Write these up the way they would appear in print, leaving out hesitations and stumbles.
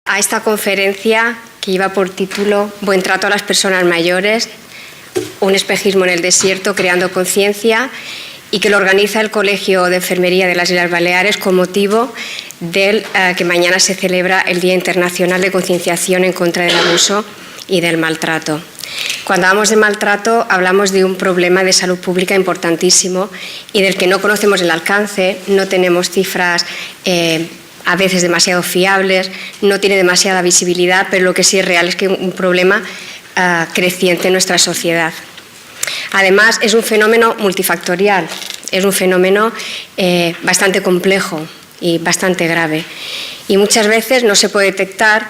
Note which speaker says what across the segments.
Speaker 1: a esta conferencia que lleva por título Buen trato a las personas mayores, un espejismo en el desierto, creando conciencia, y que lo organiza el Colegio de Enfermería de las Islas Baleares con motivo del que mañana se celebra el Día Internacional de Concienciación en contra del abuso y del maltrato. Cuando hablamos de maltrato, hablamos de un problema de salud pública importantísimo y del que no conocemos el alcance, no tenemos cifras a veces demasiado fiables, no tiene demasiada visibilidad, pero lo que sí es real es que es un problema creciente en nuestra sociedad. Además, es un fenómeno multifactorial, es un fenómeno bastante complejo y bastante grave. Y muchas veces no se puede detectar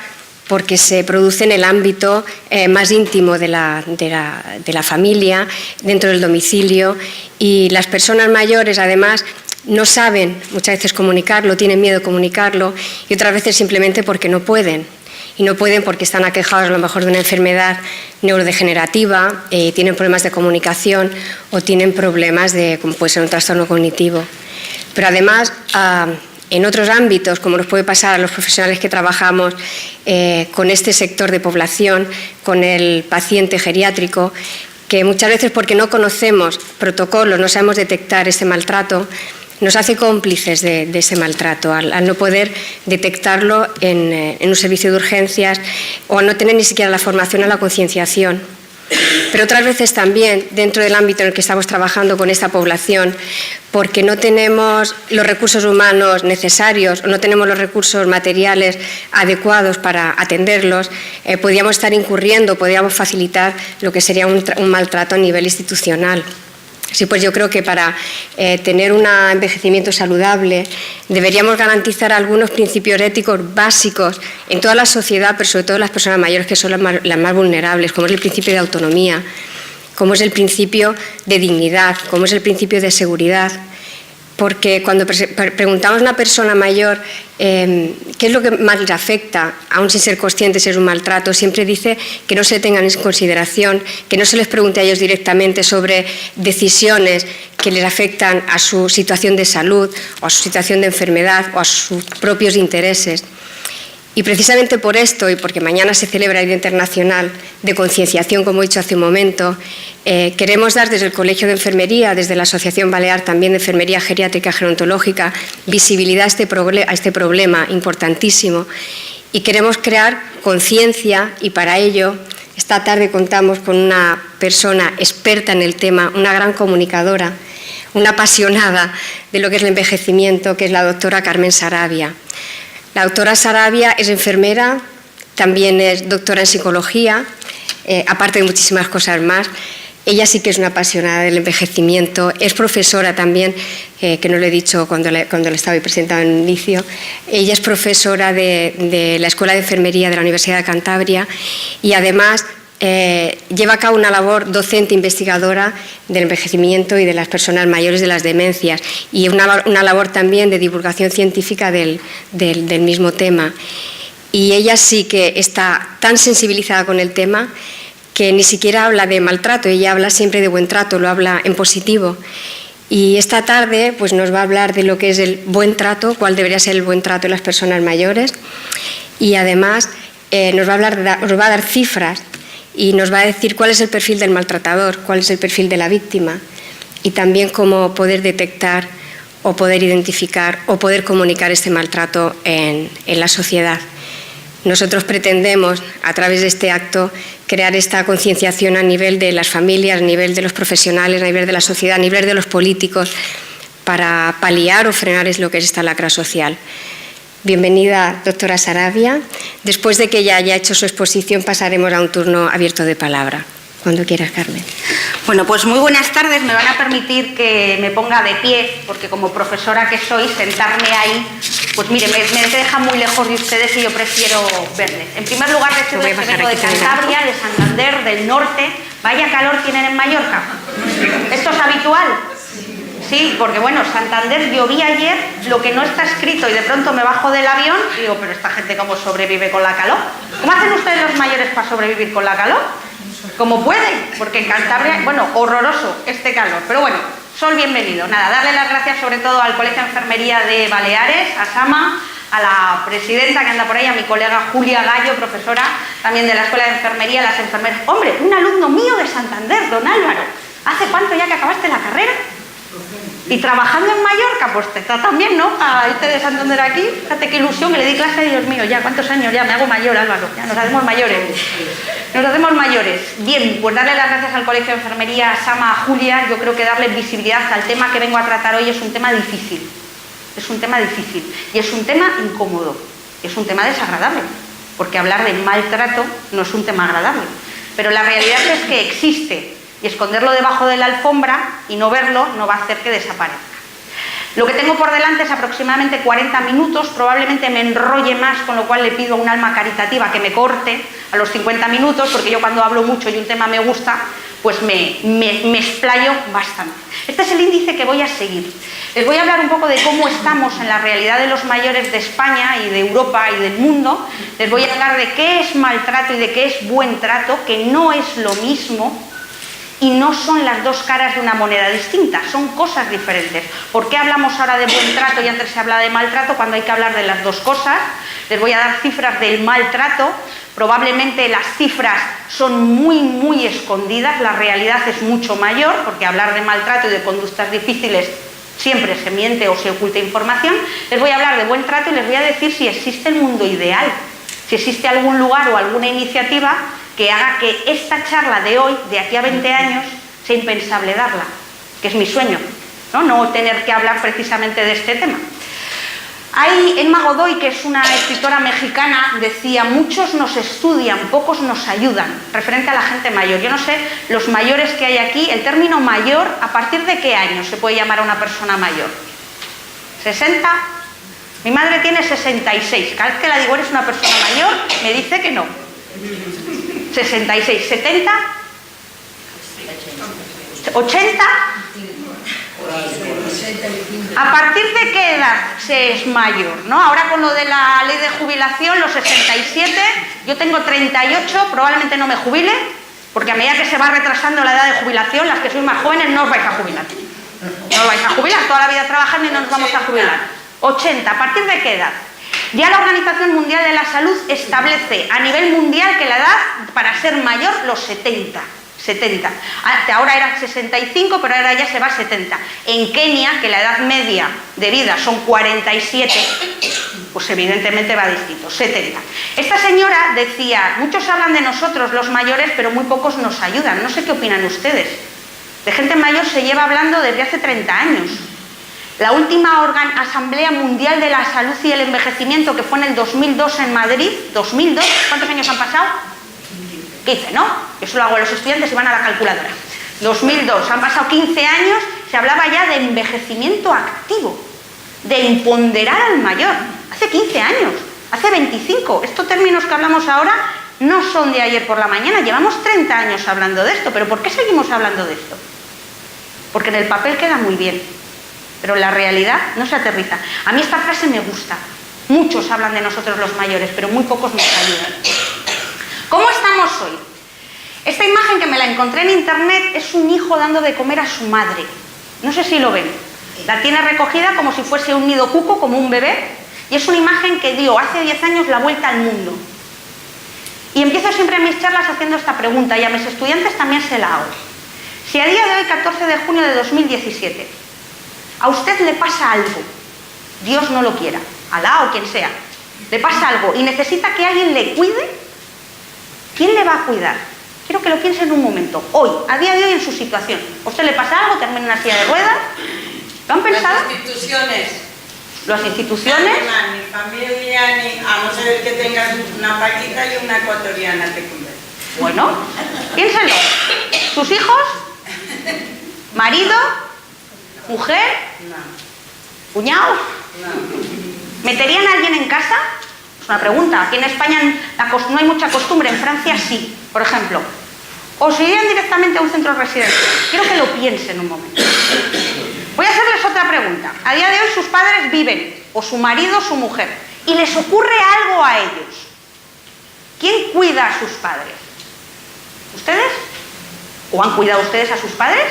Speaker 1: porque se produce en el ámbito más íntimo de la familia, dentro del domicilio, y las personas mayores, además, no saben muchas veces comunicarlo, tienen miedo de comunicarlo, y otras veces simplemente porque no pueden. Y no pueden porque están aquejados a lo mejor de una enfermedad neurodegenerativa, tienen problemas de comunicación o tienen problemas como puede ser un trastorno cognitivo. Pero además, en otros ámbitos, como nos puede pasar a los profesionales que trabajamos con este sector de población, con el paciente geriátrico, que muchas veces porque no conocemos protocolos, no sabemos detectar ese maltrato, nos hace cómplices de ese maltrato, al no poder detectarlo en un servicio de urgencias o al no tener ni siquiera la formación a la concienciación. Pero otras veces también, dentro del ámbito en el que estamos trabajando con esta población, porque no tenemos los recursos humanos necesarios o no tenemos los recursos materiales adecuados para atenderlos, podríamos estar incurriendo, podríamos facilitar lo que sería un maltrato a nivel institucional. Sí, pues yo creo que para tener un envejecimiento saludable deberíamos garantizar algunos principios éticos básicos en toda la sociedad, pero sobre todo en las personas mayores, que son las más vulnerables, como es el principio de autonomía, como es el principio de dignidad, como es el principio de seguridad. Porque cuando preguntamos a una persona mayor qué es lo que más le afecta, aún sin ser consciente si es un maltrato, siempre dice que no se tengan en consideración, que no se les pregunte a ellos directamente sobre decisiones que les afectan a su situación de salud o a su situación de enfermedad o a sus propios intereses. Y precisamente por esto, y porque mañana se celebra el Día Internacional de Concienciación, como he dicho hace un momento, queremos dar desde el Colegio de Enfermería, desde la Asociación Balear también de Enfermería Geriátrica Gerontológica, visibilidad a este problema importantísimo, y queremos crear conciencia, y para ello esta tarde contamos con una persona experta en el tema, una gran comunicadora, una apasionada de lo que es el envejecimiento, que es la doctora Carmen Sarabia. La doctora Sarabia es enfermera, también es doctora en psicología, aparte de muchísimas cosas más. Ella sí que es una apasionada del envejecimiento, es profesora también, que no lo he dicho cuando le estaba presentando en el inicio. Ella es profesora de la Escuela de Enfermería de la Universidad de Cantabria y además lleva a cabo una labor docente investigadora del envejecimiento y de las personas mayores, de las demencias, y una labor también de divulgación científica del mismo tema. Y ella sí que está tan sensibilizada con el tema que ni siquiera habla de maltrato, ella habla siempre de buen trato, lo habla en positivo. Y esta tarde pues, nos va a hablar de lo que es el buen trato, cuál debería ser el buen trato de las personas mayores, y además nos va a dar cifras y nos va a decir cuál es el perfil del maltratador, cuál es el perfil de la víctima y también cómo poder detectar o poder identificar o poder comunicar este maltrato en la sociedad. Nosotros pretendemos, a través de este acto, crear esta concienciación a nivel de las familias, a nivel de los profesionales, a nivel de la sociedad, a nivel de los políticos, para paliar o frenar lo que es esta lacra social. Bienvenida, doctora Sarabia. Después de que ella haya hecho su exposición, pasaremos a un turno abierto de palabra. Cuando quieras, Carmen.
Speaker 2: Bueno, pues muy buenas tardes. Me van a permitir que me ponga de pie, porque como profesora que soy, sentarme ahí, pues mire, me deja muy lejos de ustedes y yo prefiero verles. En primer lugar, decirles que vengo de Cantabria, de Santander, del norte. Vaya calor tienen en Mallorca. ¿Esto es habitual? Sí, porque bueno, Santander llovía ayer, lo que no está escrito, y de pronto me bajo del avión y digo, pero esta gente ¿cómo sobrevive con la calor? ¿Cómo hacen ustedes los mayores para sobrevivir con la calor? ¿Cómo pueden? Porque en Cantabria, bueno, horroroso este calor, pero bueno, Sol, bienvenido. Nada, darle las gracias sobre todo al Colegio de Enfermería de Baleares, a Sama, a la presidenta que anda por ahí, a mi colega Julia Gallo, profesora también de la Escuela de Enfermería, las enfermeras. Hombre, un alumno mío de Santander, don Álvaro, ¿hace cuánto ya que acabaste la carrera? Y trabajando en Mallorca, pues te está también, ¿no? A irte de Santander aquí, fíjate qué ilusión, que le di clase, Dios mío, ya, ¿cuántos años ya? Me hago mayor, Álvaro, ya nos hacemos mayores. Nos hacemos mayores. Bien, pues darle las gracias al Colegio de Enfermería, a Sama, a Julia. Yo creo que darle visibilidad al tema que vengo a tratar hoy es un tema difícil. Es un tema difícil y es un tema incómodo, es un tema desagradable, porque hablar de maltrato no es un tema agradable. Pero la realidad es que existe. Y esconderlo debajo de la alfombra y no verlo no va a hacer que desaparezca. Lo que tengo por delante es aproximadamente 40 minutos, probablemente me enrolle más, con lo cual le pido a un alma caritativa que me corte a los 50 minutos, porque yo cuando hablo mucho y un tema me gusta, pues me explayo bastante. Este es el índice que voy a seguir. Les voy a hablar un poco de cómo estamos en la realidad de los mayores de España y de Europa y del mundo. Les voy a hablar de qué es maltrato y de qué es buen trato, que no es lo mismo. Y no son las dos caras de una moneda distinta, son cosas diferentes. ¿Por qué hablamos ahora de buen trato y antes se habla de maltrato cuando hay que hablar de las dos cosas? Les voy a dar cifras del maltrato. Probablemente las cifras son muy escondidas, la realidad es mucho mayor, porque hablar de maltrato y de conductas difíciles siempre se miente o se oculta información. Les voy a hablar de buen trato y les voy a decir si existe el mundo ideal, si existe algún lugar o alguna iniciativa que haga que esta charla de hoy, de aquí a 20 años, sea impensable darla, que es mi sueño, no tener que hablar precisamente de este tema. Emma Godoy, que es una escritora mexicana, decía: muchos nos estudian, pocos nos ayudan, referente a la gente mayor. Yo no sé, los mayores que hay aquí, el término mayor, ¿a partir de qué año se puede llamar a una persona mayor? ¿60? Mi madre tiene 66, cada vez que la digo eres una persona mayor, me dice que no. 66, 70, 80. ¿A partir de qué edad se es mayor? Ahora con lo de la ley de jubilación, los 67, yo tengo 38, probablemente no me jubile, porque a medida que se va retrasando la edad de jubilación, las que sois más jóvenes no os vais a jubilar. No os vais a jubilar, toda la vida trabajando y no nos vamos a jubilar. 80, ¿a partir de qué edad? Ya la Organización Mundial de la Salud establece a nivel mundial que la edad para ser mayor, los 70. Ahora era 65, pero ahora ya se va a 70. En Kenia, que la edad media de vida son 47, pues evidentemente va distinto, 70. Esta señora decía: muchos hablan de nosotros los mayores, pero muy pocos nos ayudan. No sé qué opinan ustedes. De gente mayor se lleva hablando desde hace 30 años. La última Asamblea Mundial de la Salud y el Envejecimiento, que fue en el 2002 en Madrid, 2002, ¿cuántos años han pasado? 15, ¿no? Yo eso lo hago a los estudiantes y van a la calculadora. 2002, han pasado 15 años, se hablaba ya de envejecimiento activo, de imponderar al mayor. Hace 15 años, hace 25. Estos términos que hablamos ahora no son de ayer por la mañana, llevamos 30 años hablando de esto. ¿Pero por qué seguimos hablando de esto? Porque en el papel queda muy bien, pero la realidad no se aterriza. A mí esta frase me gusta. Muchos hablan de nosotros los mayores, pero muy pocos nos ayudan. ¿Cómo estamos hoy? Esta imagen, que me la encontré en internet, es un hijo dando de comer a su madre. No sé si lo ven. La tiene recogida como si fuese un nido cuco, como un bebé, y es una imagen que dio hace 10 años la vuelta al mundo. Y empiezo siempre mis charlas haciendo esta pregunta, y a mis estudiantes también se la hago. Si a día de hoy, 14 de junio de 2017, a usted le pasa algo, Dios no lo quiera, Alá o quien sea, le pasa algo y necesita que alguien le cuide, ¿quién le va a cuidar? Quiero que lo piensen en un momento. Hoy, a día de hoy, en su situación. ¿A usted le pasa algo? ¿Termina en una silla de ruedas? ¿Lo han pensado?
Speaker 3: Las instituciones.
Speaker 2: ¿Las instituciones?
Speaker 3: Ni familia, ni a no ser que tengas una paquita y una ecuatoriana te cuide.
Speaker 2: Bueno, piénsenlo. ¿Sus hijos? ¿Marido? ¿Mujer?
Speaker 3: No.
Speaker 2: ¿Cuñado?
Speaker 3: No.
Speaker 2: ¿Meterían a alguien en casa? Es una pregunta. Aquí en España no hay mucha costumbre, en Francia sí, por ejemplo. ¿O se irían directamente a un centro residencial? Quiero que lo piensen un momento. Voy a hacerles otra pregunta. A día de hoy sus padres viven, o su marido o su mujer, y les ocurre algo a ellos. ¿Quién cuida a sus padres? ¿Ustedes? ¿O han cuidado ustedes a sus padres?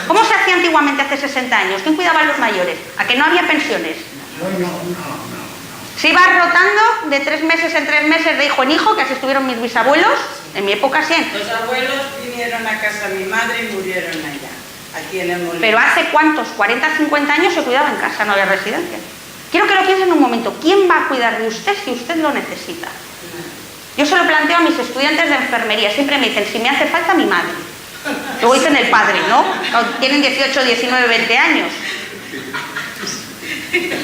Speaker 2: ¿Cómo se hacía antiguamente hace 60 años? ¿Quién cuidaba a los mayores? ¿A que no había pensiones?
Speaker 4: No.
Speaker 2: Se iba rotando de 3 meses en 3 meses, de hijo en hijo, que así estuvieron mis bisabuelos, en mi época sí.
Speaker 3: Los abuelos vinieron a casa de mi madre y murieron allá, aquí en el molino.
Speaker 2: Pero hace cuántos, 40, 50 años se cuidaba en casa, no había residencia. Quiero que lo piensen un momento, ¿quién va a cuidar de usted si usted lo necesita? Yo se lo planteo a mis estudiantes de enfermería, siempre me dicen, si me hace falta mi madre. Luego dicen el padre, ¿no? Tienen 18, 19, 20 años.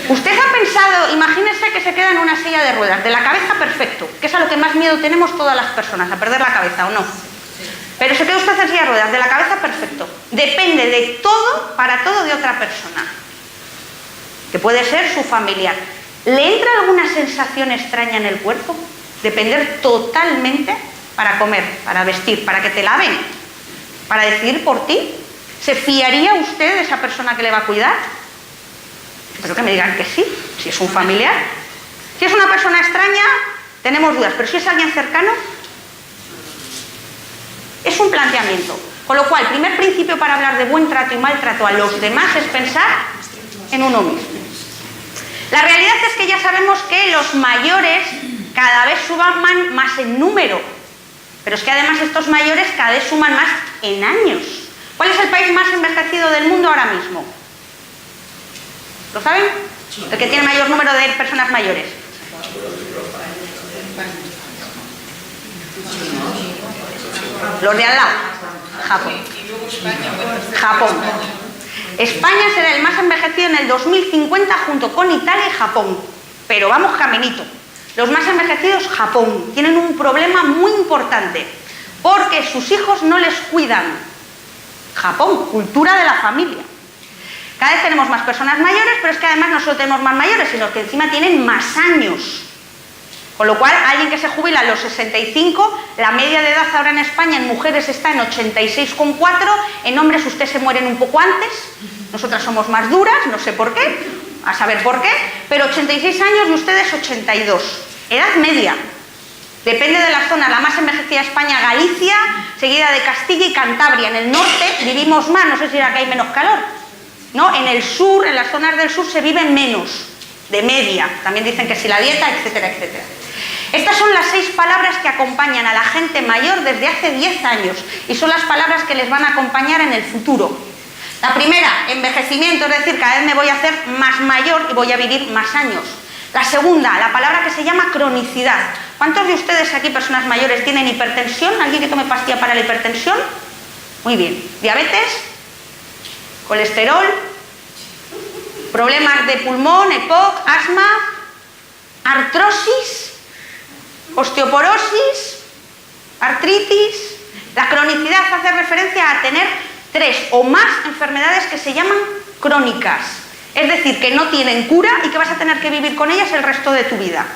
Speaker 2: Usted ha pensado, imagínese que se queda en una silla de ruedas, de la cabeza perfecto, que es a lo que más miedo tenemos todas las personas, a perder la cabeza, ¿o no? Pero se queda usted en silla de ruedas, de la cabeza perfecto. Depende de todo, para todo de otra persona, que puede ser su familiar. ¿Le entra alguna sensación extraña en el cuerpo? Depender totalmente para comer, para vestir, para que te laven, para decidir por ti. ¿Se fiaría usted de esa persona que le va a cuidar? Espero que me digan que sí, si es un familiar. Si es una persona extraña, tenemos dudas, pero si es alguien cercano, es un planteamiento. Con lo cual, el primer principio para hablar de buen trato y maltrato a los demás es pensar en uno mismo. La realidad es que ya sabemos que los mayores cada vez suman más en número, pero es que además estos mayores cada vez suman más en años. ¿Cuál es el país más envejecido del mundo ahora mismo? ¿Lo saben? El que tiene mayor número de personas mayores. Los de al lado. Japón. Japón. España será el más envejecido en el 2050 junto con Italia y Japón. Pero vamos caminito. Los más envejecidos, Japón. Tienen un problema muy importante. Porque sus hijos no les cuidan. Japón, cultura de la familia. Cada vez tenemos más personas mayores, pero es que además no solo tenemos más mayores, sino que encima tienen más años. Con lo cual, alguien que se jubila a los 65, la media de edad ahora en España en mujeres está en 86,4, en hombres ustedes se mueren un poco antes, nosotras somos más duras, no sé por qué, a saber por qué, pero 86 años y ustedes 82. Edad media. Depende de la zona, la más envejecida de España, Galicia, seguida de Castilla y Cantabria. En el norte vivimos más, no sé si era que hay menos calor. ¿No? En el sur, en las zonas del sur se vive menos, de media. También dicen que si la dieta, etcétera, etcétera. Estas son las 6 palabras que acompañan a la gente mayor desde hace 10 años y son las palabras que les van a acompañar en el futuro. La primera, envejecimiento, es decir, cada vez me voy a hacer más mayor y voy a vivir más años. La segunda, la palabra que se llama cronicidad. ¿Cuántos de ustedes aquí, personas mayores, tienen hipertensión? ¿Alguien que tome pastilla para la hipertensión? Muy bien. ¿Diabetes? Colesterol, problemas de pulmón, EPOC, asma, artrosis, osteoporosis, artritis. La cronicidad hace referencia a tener 3 o más enfermedades que se llaman crónicas. Es decir, que no tienen cura y que vas a tener que vivir con ellas el resto de tu vida.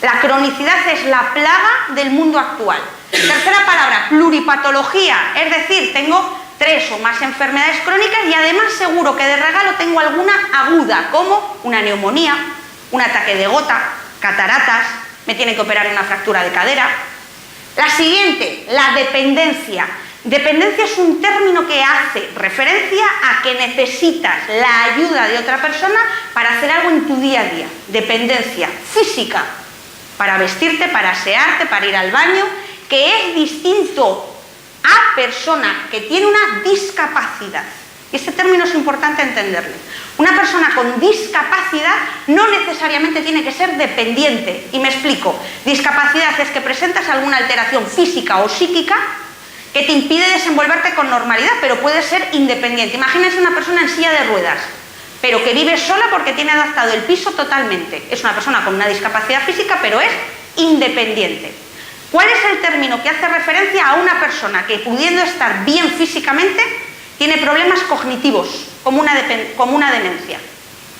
Speaker 2: La cronicidad es la plaga del mundo actual. Tercera palabra, pluripatología. Es decir, tengo 3 o más enfermedades crónicas y además seguro que de regalo tengo alguna aguda, como una neumonía, un ataque de gota, cataratas, me tienen que operar una fractura de cadera. La siguiente, la dependencia. Dependencia es un término que hace referencia a que necesitas la ayuda de otra persona para hacer algo en tu día a día. Dependencia física, para vestirte, para asearte, para ir al baño, que es distinto a persona que tiene una discapacidad. Y este término es importante entenderlo. Una persona con discapacidad no necesariamente tiene que ser dependiente. Y me explico. Discapacidad es que presentas alguna alteración física o psíquica que te impide desenvolverte con normalidad, pero puede ser independiente. Imagínense una persona en silla de ruedas, pero que vive sola porque tiene adaptado el piso totalmente. Es una persona con una discapacidad física, pero es independiente. ¿Cuál es el término que hace referencia a una persona que, pudiendo estar bien físicamente, tiene problemas cognitivos, como una demencia?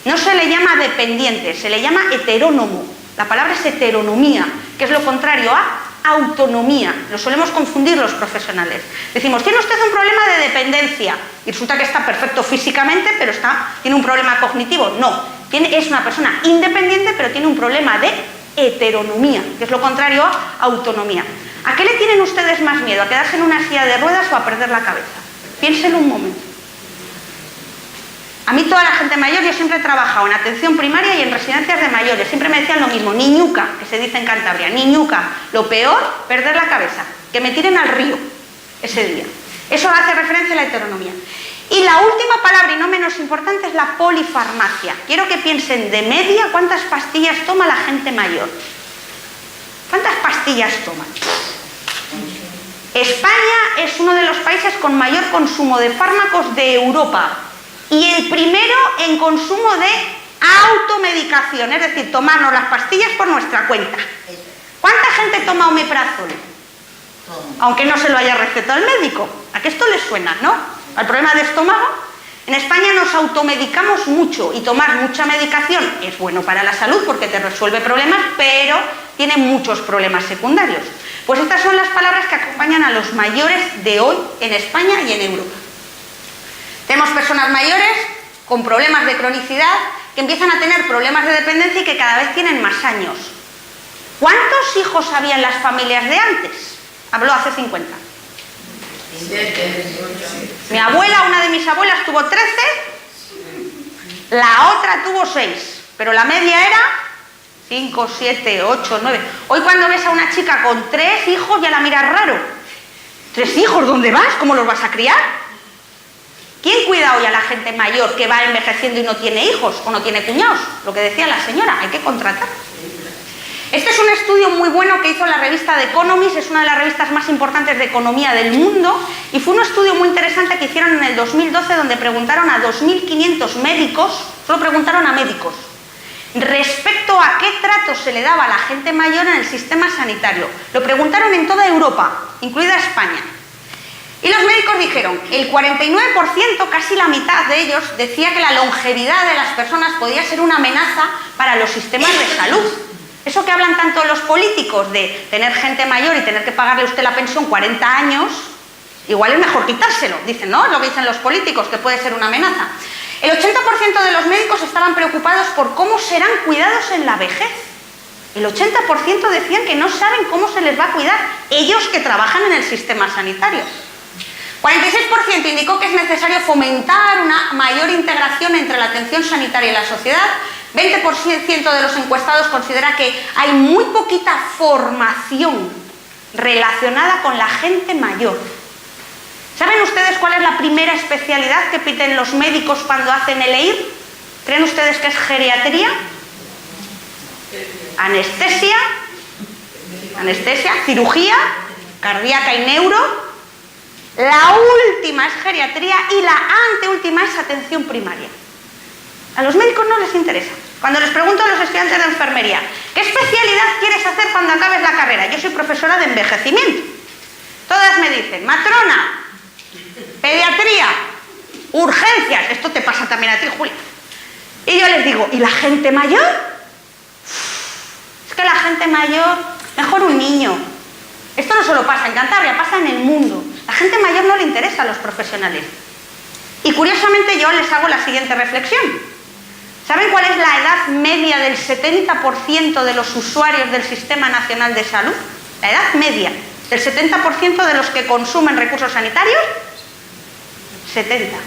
Speaker 2: No se le llama dependiente, se le llama heterónomo. La palabra es heteronomía, que es lo contrario a autonomía. Lo solemos confundir los profesionales. Decimos, ¿tiene usted un problema de dependencia? Y resulta que está perfecto físicamente, pero tiene un problema cognitivo. No, es una persona independiente, pero tiene un problema de heteronomía, que es lo contrario a autonomía. ¿A qué le tienen ustedes más miedo? ¿A quedarse en una silla de ruedas o a perder la cabeza? Piénsenlo un momento. A mí toda la gente mayor, yo siempre he trabajado en atención primaria y en residencias de mayores. Siempre me decían lo mismo, niñuca, que se dice en Cantabria, niñuca. Lo peor, perder la cabeza, que me tiren al río ese día. Eso hace referencia a la heteronomía. Y la última palabra, y no menos importante, es la polifarmacia. Quiero que piensen de media cuántas pastillas toma la gente mayor. ¿Cuántas pastillas toman? España es uno de los países con mayor consumo de fármacos de Europa y el primero en consumo de automedicación, es decir, tomarnos las pastillas por nuestra cuenta. ¿Cuánta gente toma omeprazol? Aunque no se lo haya recetado el médico. ¿A qué esto les suena, no? ¿Al problema de estómago? En España nos automedicamos mucho y tomar mucha medicación es bueno para la salud porque te resuelve problemas, pero tiene muchos problemas secundarios. Pues estas son las palabras que acompañan a los mayores de hoy en España y en Europa. Tenemos personas mayores con problemas de cronicidad que empiezan a tener problemas de dependencia y que cada vez tienen más años. ¿Cuántos hijos había en las familias de antes? Habló hace 50. Mi abuela, una de mis abuelas, tuvo 13, la otra tuvo 6, pero la media era 5, 7, 8, 9. Hoy cuando ves a una chica con 3 hijos ya la miras raro. ¿3 hijos? ¿Dónde vas? ¿Cómo los vas a criar? ¿Quién cuida hoy a la gente mayor que va envejeciendo y no tiene hijos o no tiene cuñados? Lo que decía la señora, hay que contratar. Este es un estudio muy bueno que hizo la revista The Economist, es una de las revistas más importantes de economía del mundo, y fue un estudio muy interesante que hicieron en el 2012 donde preguntaron a 2.500 médicos, solo preguntaron a médicos, respecto a qué trato se le daba a la gente mayor en el sistema sanitario. Lo preguntaron en toda Europa, incluida España. Y los médicos dijeron, el 49%, casi la mitad de ellos, decía que la longevidad de las personas podía ser una amenaza para los sistemas de salud. Eso que hablan tanto los políticos de tener gente mayor y tener que pagarle a usted la pensión 40 años, igual es mejor quitárselo. Dicen, no, es lo que dicen los políticos, que puede ser una amenaza. El 80% de los médicos estaban preocupados por cómo serán cuidados en la vejez. El 80% decían que no saben cómo se les va a cuidar, ellos que trabajan en el sistema sanitario. 46% indicó que es necesario fomentar una mayor integración entre la atención sanitaria y la sociedad. 20% de los encuestados considera que hay muy poquita formación relacionada con la gente mayor. ¿Saben ustedes cuál es la primera especialidad que piden los médicos cuando hacen el EIR? ¿Creen ustedes que es geriatría? Anestesia, cirugía, cardíaca y neuro. La última es geriatría y la anteúltima es atención primaria. A los médicos no les interesa. Cuando les pregunto a los estudiantes de enfermería, ¿qué especialidad quieres hacer cuando acabes la carrera? Yo soy profesora de envejecimiento. Todas me dicen, matrona, pediatría, urgencias. Esto te pasa también a ti, Julia. Y yo les digo, ¿y la gente mayor? Es que la gente mayor, mejor un niño. Esto no solo pasa en Cantabria, pasa en el mundo. La gente mayor no le interesa a los profesionales. Y curiosamente yo les hago la siguiente reflexión. ¿Saben cuál es la edad media del 70% de los usuarios del Sistema Nacional de Salud? La edad media del 70% de los que consumen recursos sanitarios. 70.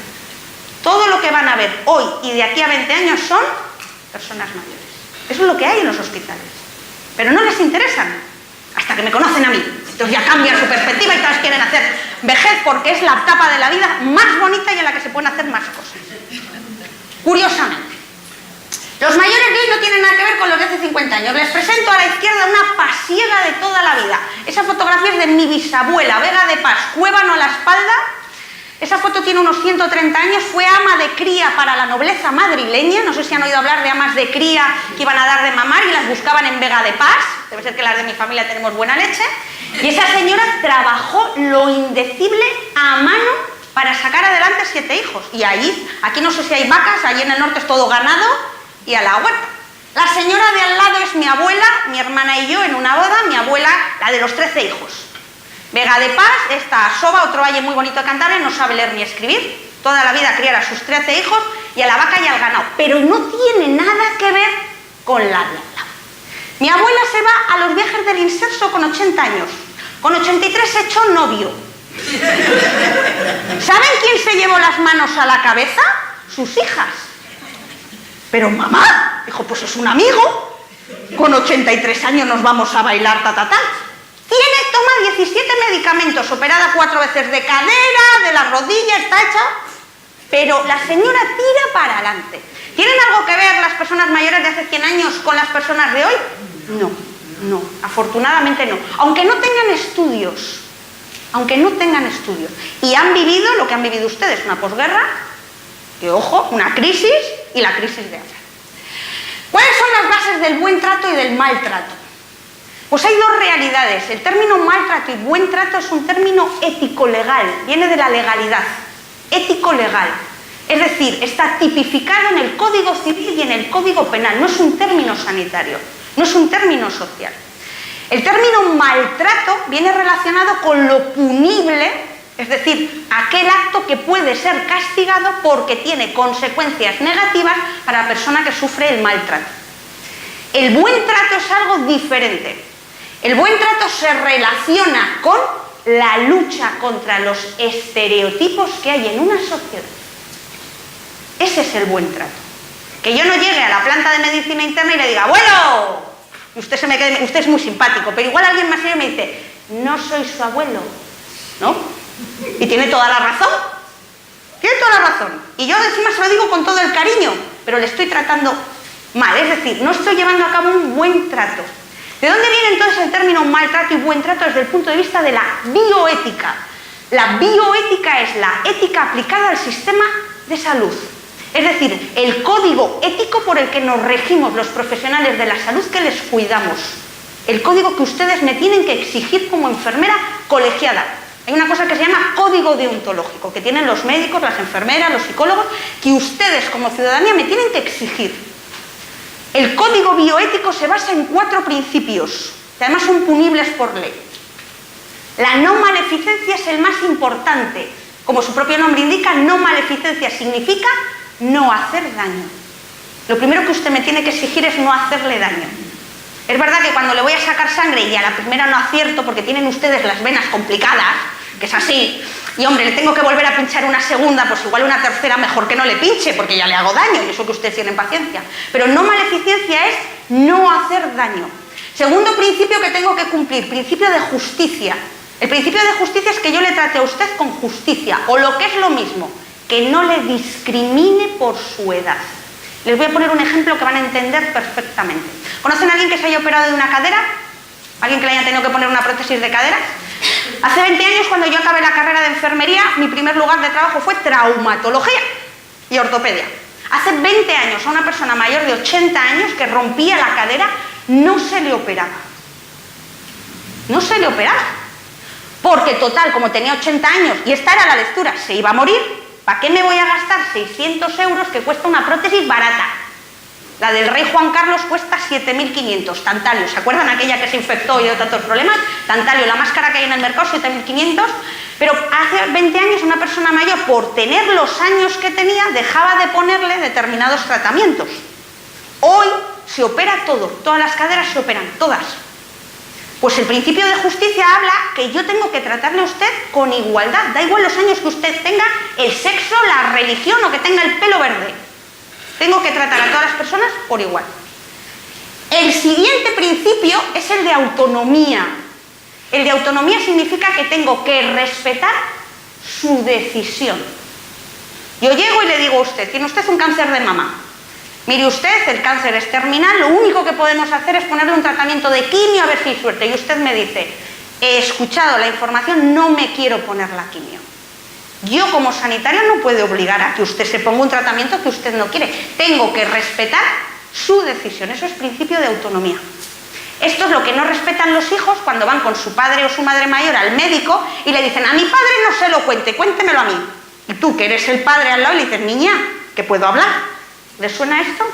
Speaker 2: Todo lo que van a ver hoy y de aquí a 20 años son personas mayores. Eso es lo que hay en los hospitales. Pero no les interesan hasta que me conocen a mí. Entonces ya cambian su perspectiva y todas quieren hacer vejez porque es la etapa de la vida más bonita y en la que se pueden hacer más cosas. Curiosamente. Los mayores de hoy no tienen nada que ver con los de hace 50 años. Les presento a la izquierda una pasiega de toda la vida. Esa fotografía es de mi bisabuela, Vega de Paz, cuébano a la espalda. Esa foto tiene unos 130 años, fue ama de cría para la nobleza madrileña. No sé si han oído hablar de amas de cría que iban a dar de mamar y las buscaban en Vega de Paz. Debe ser que las de mi familia tenemos buena leche. Y esa señora trabajó lo indecible a mano para sacar adelante 7 hijos. Y allí, aquí no sé si hay vacas, allí en el norte es todo ganado y a la huerta. La señora de al lado es mi abuela, mi hermana y yo en una boda, mi abuela, la de los 13 hijos. Vega de Paz, esta Soba, otro valle muy bonito de Cantabria, no sabe leer ni escribir. Toda la vida criar a sus 13 hijos y a la vaca y al ganado. Pero no tiene nada que ver con la de al lado. Mi abuela se va a los viajes del inserso con 80 años. Con 83 se echó novio. ¿Saben quién se llevó las manos a la cabeza? sus hijas. Pero mamá, dijo, pues es un amigo, con 83 años nos vamos a bailar, toma 17 medicamentos, operada 4 veces de cadera, de la rodilla, está hecha, pero la señora tira para adelante. ¿Tienen algo que ver las personas mayores de hace 100 años con las personas de hoy? No, afortunadamente no. Aunque no tengan estudios, y han vivido lo que han vivido ustedes, una posguerra, que ojo, una crisis y la crisis de ahora. ¿Cuáles son las bases del buen trato y del maltrato? Pues hay dos realidades. El término maltrato y buen trato es un término ético-legal, viene de la legalidad, ético-legal. Es decir, está tipificado en el Código Civil y en el Código Penal, no es un término sanitario, no es un término social. El término maltrato viene relacionado con lo punible, es decir, aquel acto que puede ser castigado porque tiene consecuencias negativas para la persona que sufre el maltrato. El buen trato es algo diferente. El buen trato se relaciona con la lucha contra los estereotipos que hay en una sociedad. Ese es el buen trato. Que yo no llegue a la planta de medicina interna y le diga, bueno, y usted se me quede, usted es muy simpático, pero igual alguien más serio me dice, no soy su abuelo, ¿no? Y tiene toda la razón. Tiene toda la razón. Y yo encima se lo digo con todo el cariño, pero le estoy tratando mal. Es decir, no estoy llevando a cabo un buen trato. ¿De dónde viene entonces el término maltrato y buen trato? Desde el punto de vista de la bioética. La bioética es la ética aplicada al sistema de salud. Es decir, el código ético por el que nos regimos los profesionales de la salud que les cuidamos. El código que ustedes me tienen que exigir como enfermera colegiada. Hay una cosa que se llama código deontológico, que tienen los médicos, las enfermeras, los psicólogos, que ustedes como ciudadanía me tienen que exigir. El código bioético se basa en 4 principios, que además son punibles por ley. La no maleficencia es el más importante. Como su propio nombre indica, no maleficencia significa no hacer daño. Lo primero que usted me tiene que exigir es no hacerle daño. Es verdad que cuando le voy a sacar sangre y a la primera no acierto porque tienen ustedes las venas complicadas, que es así, y hombre, le tengo que volver a pinchar una segunda, pues igual una tercera mejor que no le pinche porque ya le hago daño, y eso que ustedes tienen paciencia. Pero no maleficencia es no hacer daño. Segundo principio que tengo que cumplir, principio de justicia. El principio de justicia es que yo le trate a usted con justicia, o lo que es lo mismo, que no le discrimine por su edad. Les voy a poner un ejemplo que van a entender perfectamente. ¿Conocen a alguien que se haya operado de una cadera? ¿Alguien que le haya tenido que poner una prótesis de cadera? Hace 20 años, cuando yo acabé la carrera de enfermería, mi primer lugar de trabajo fue traumatología y ortopedia. Hace 20 años a una persona mayor de 80 años que rompía la cadera, no se le operaba. No se le operaba. Porque total, como tenía 80 años y esta era la lectura, se iba a morir, ¿para qué me voy a gastar 600 euros que cuesta una prótesis barata? La del rey Juan Carlos cuesta 7.500, Tantalio. ¿Se acuerdan aquella que se infectó y dio tantos problemas? Tantalio, la más cara que hay en el mercado, 7.500. Pero hace 20 años una persona mayor, por tener los años que tenía, dejaba de ponerle determinados tratamientos. Hoy se opera todo, todas las caderas se operan, todas. Pues el principio de justicia habla que yo tengo que tratarle a usted con igualdad. Da igual los años que usted tenga, el sexo, la religión o que tenga el pelo verde. Tengo que tratar a todas las personas por igual. El siguiente principio es el de autonomía. El de autonomía significa que tengo que respetar su decisión. Yo llego y le digo a usted, tiene usted un cáncer de mama. Mire usted, el cáncer es terminal, lo único que podemos hacer es ponerle un tratamiento de quimio a ver si hay suerte. Y usted me dice, he escuchado la información, no me quiero poner la quimio. Yo como sanitaria no puedo obligar a que usted se ponga un tratamiento que usted no quiere. Tengo que respetar su decisión. Eso es principio de autonomía. Esto es lo que no respetan los hijos cuando van con su padre o su madre mayor al médico y le dicen, a mi padre no se lo cuente, cuéntemelo a mí. Y tú, que eres el padre al lado, le dices, niña, que puedo hablar. ¿Les suena esto?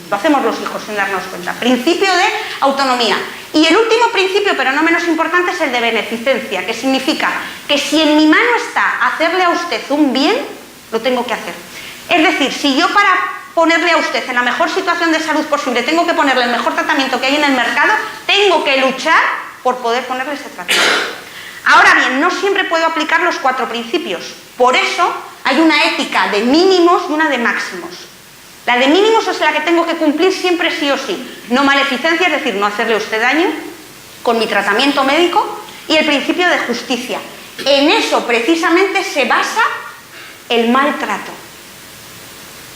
Speaker 2: Lo hacemos los hijos sin darnos cuenta. Principio de autonomía. Y el último principio, pero no menos importante, es el de beneficencia, que significa que si en mi mano está hacerle a usted un bien, lo tengo que hacer. Es decir, si yo para ponerle a usted en la mejor situación de salud posible tengo que ponerle el mejor tratamiento que hay en el mercado, tengo que luchar por poder ponerle ese tratamiento. Ahora bien, no siempre puedo aplicar los 4 principios. Por eso Hay una ética de mínimos y una de máximos. La de mínimos es la que tengo que cumplir siempre sí o sí. No maleficencia, es decir, no hacerle a usted daño con mi tratamiento médico, y el principio de justicia. En eso precisamente se basa el maltrato.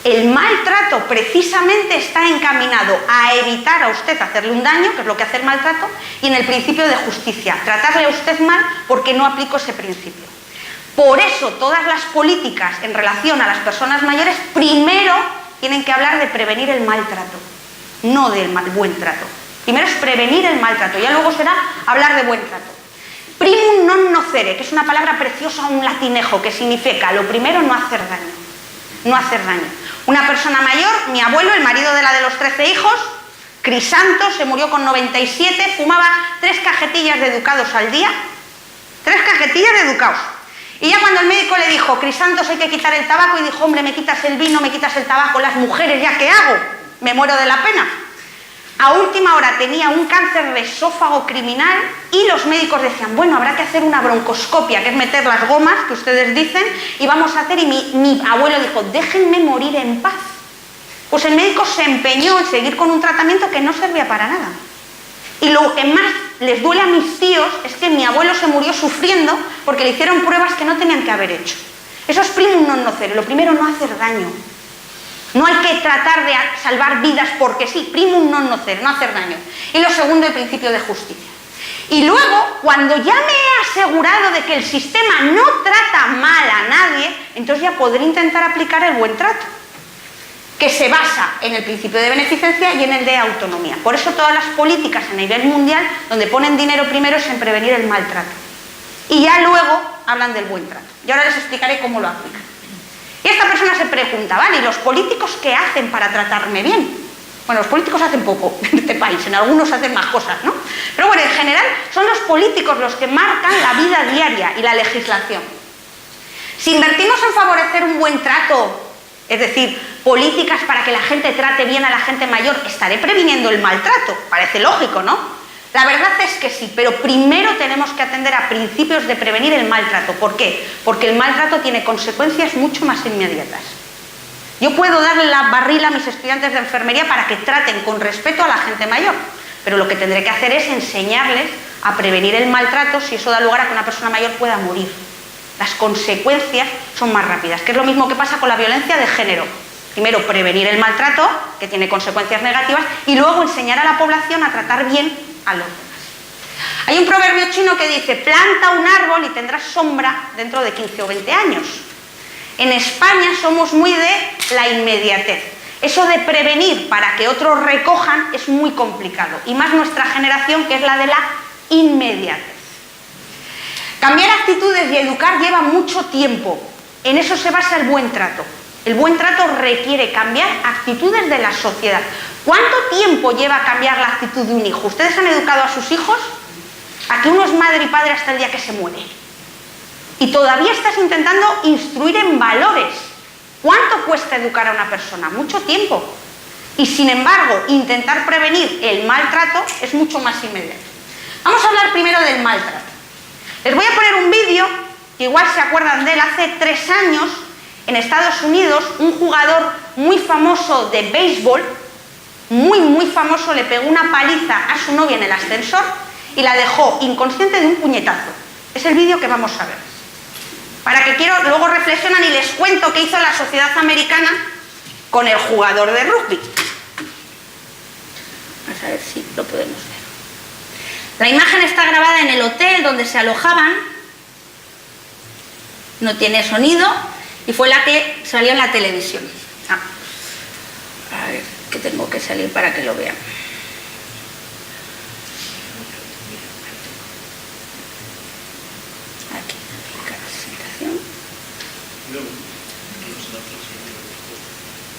Speaker 2: El maltrato precisamente está encaminado a evitar a usted hacerle un daño, que es lo que hace el maltrato, y en el principio de justicia, tratarle a usted mal porque no aplico ese principio. Por eso todas las políticas en relación a las personas mayores primero tienen que hablar de prevenir el maltrato, no del buen trato. Primero es prevenir el maltrato, ya luego será hablar de buen trato. Primum non nocere, que es una palabra preciosa, un latinejo, que significa lo primero no hacer daño. No hacer daño. Una persona mayor, mi abuelo, el marido de la de los 13 hijos, Crisanto, se murió con 97, fumaba 3 cajetillas de Educados al día. 3 cajetillas de Educados. Y ya cuando el médico le dijo, Crisantos, hay que quitar el tabaco, y dijo, hombre, me quitas el vino, me quitas el tabaco, las mujeres, ¿ya qué hago? Me muero de la pena. A última hora tenía un cáncer de esófago criminal y los médicos decían, bueno, habrá que hacer una broncoscopia, que es meter las gomas que ustedes dicen, y vamos a hacer, y mi abuelo dijo, déjenme morir en paz. Pues el médico se empeñó en seguir con un tratamiento que no servía para nada. Y lo que más les duele a mis tíos es que mi abuelo se murió sufriendo porque le hicieron pruebas que no tenían que haber hecho. Eso es primum non nocere, lo primero no hacer daño. No hay que tratar de salvar vidas porque sí, primum non nocere, no hacer daño. Y lo segundo, el principio de justicia. Y luego, cuando ya me he asegurado de que el sistema no trata mal a nadie, entonces ya podré intentar aplicar el buen trato, que se basa en el principio de beneficencia y en el de autonomía. Por eso todas las políticas a nivel mundial, donde ponen dinero primero, es en prevenir el maltrato. Y ya luego hablan del buen trato. Y ahora les explicaré cómo lo aplican. Y esta persona se pregunta, vale, ¿y los políticos qué hacen para tratarme bien? Bueno, los políticos hacen poco en este país, en algunos hacen más cosas, ¿no? Pero bueno, en general son los políticos los que marcan la vida diaria y la legislación. Si invertimos en favorecer un buen trato, es decir, políticas para que la gente trate bien a la gente mayor, estaré previniendo el maltrato. Parece lógico, ¿no? La verdad es que sí, pero primero tenemos que atender a principios de prevenir el maltrato. ¿Por qué? Porque el maltrato tiene consecuencias mucho más inmediatas. Yo puedo darle la barrila a mis estudiantes de enfermería para que traten con respeto a la gente mayor, pero lo que tendré que hacer es enseñarles a prevenir el maltrato si eso da lugar a que una persona mayor pueda morir. Las consecuencias son más rápidas, que es lo mismo que pasa con la violencia de género. Primero, prevenir el maltrato, que tiene consecuencias negativas, y luego enseñar a la población a tratar bien a los demás. Hay un proverbio chino que dice, planta un árbol y tendrás sombra dentro de 15 o 20 años. En España somos muy de la inmediatez. Eso de prevenir para que otros recojan es muy complicado, y más nuestra generación, que es la de la inmediatez. Cambiar actitudes y educar lleva mucho tiempo. En eso se basa el buen trato. El buen trato requiere cambiar actitudes de la sociedad. ¿Cuánto tiempo lleva cambiar la actitud de un hijo? ¿Ustedes han educado a sus hijos? A que uno es madre y padre hasta el día que se muere. Y todavía estás intentando instruir en valores. ¿Cuánto cuesta educar a una persona? Mucho tiempo. Y sin embargo, intentar prevenir el maltrato es mucho más inmediato. Vamos a hablar primero del maltrato. Les voy a poner un vídeo, que igual se acuerdan de él, hace 3 años, en Estados Unidos, un jugador muy famoso de béisbol, muy famoso, le pegó una paliza a su novia en el ascensor y la dejó inconsciente de un puñetazo. Es el vídeo que vamos a ver. Para que luego reflexionan y les cuento qué hizo la sociedad americana con el jugador de rugby. Vamos a ver si lo podemos ver. La imagen está grabada en el hotel donde se alojaban. No tiene sonido y fue la que salió en la televisión. A ver, que tengo que salir para que lo vean. Aquí, aplicar presentación.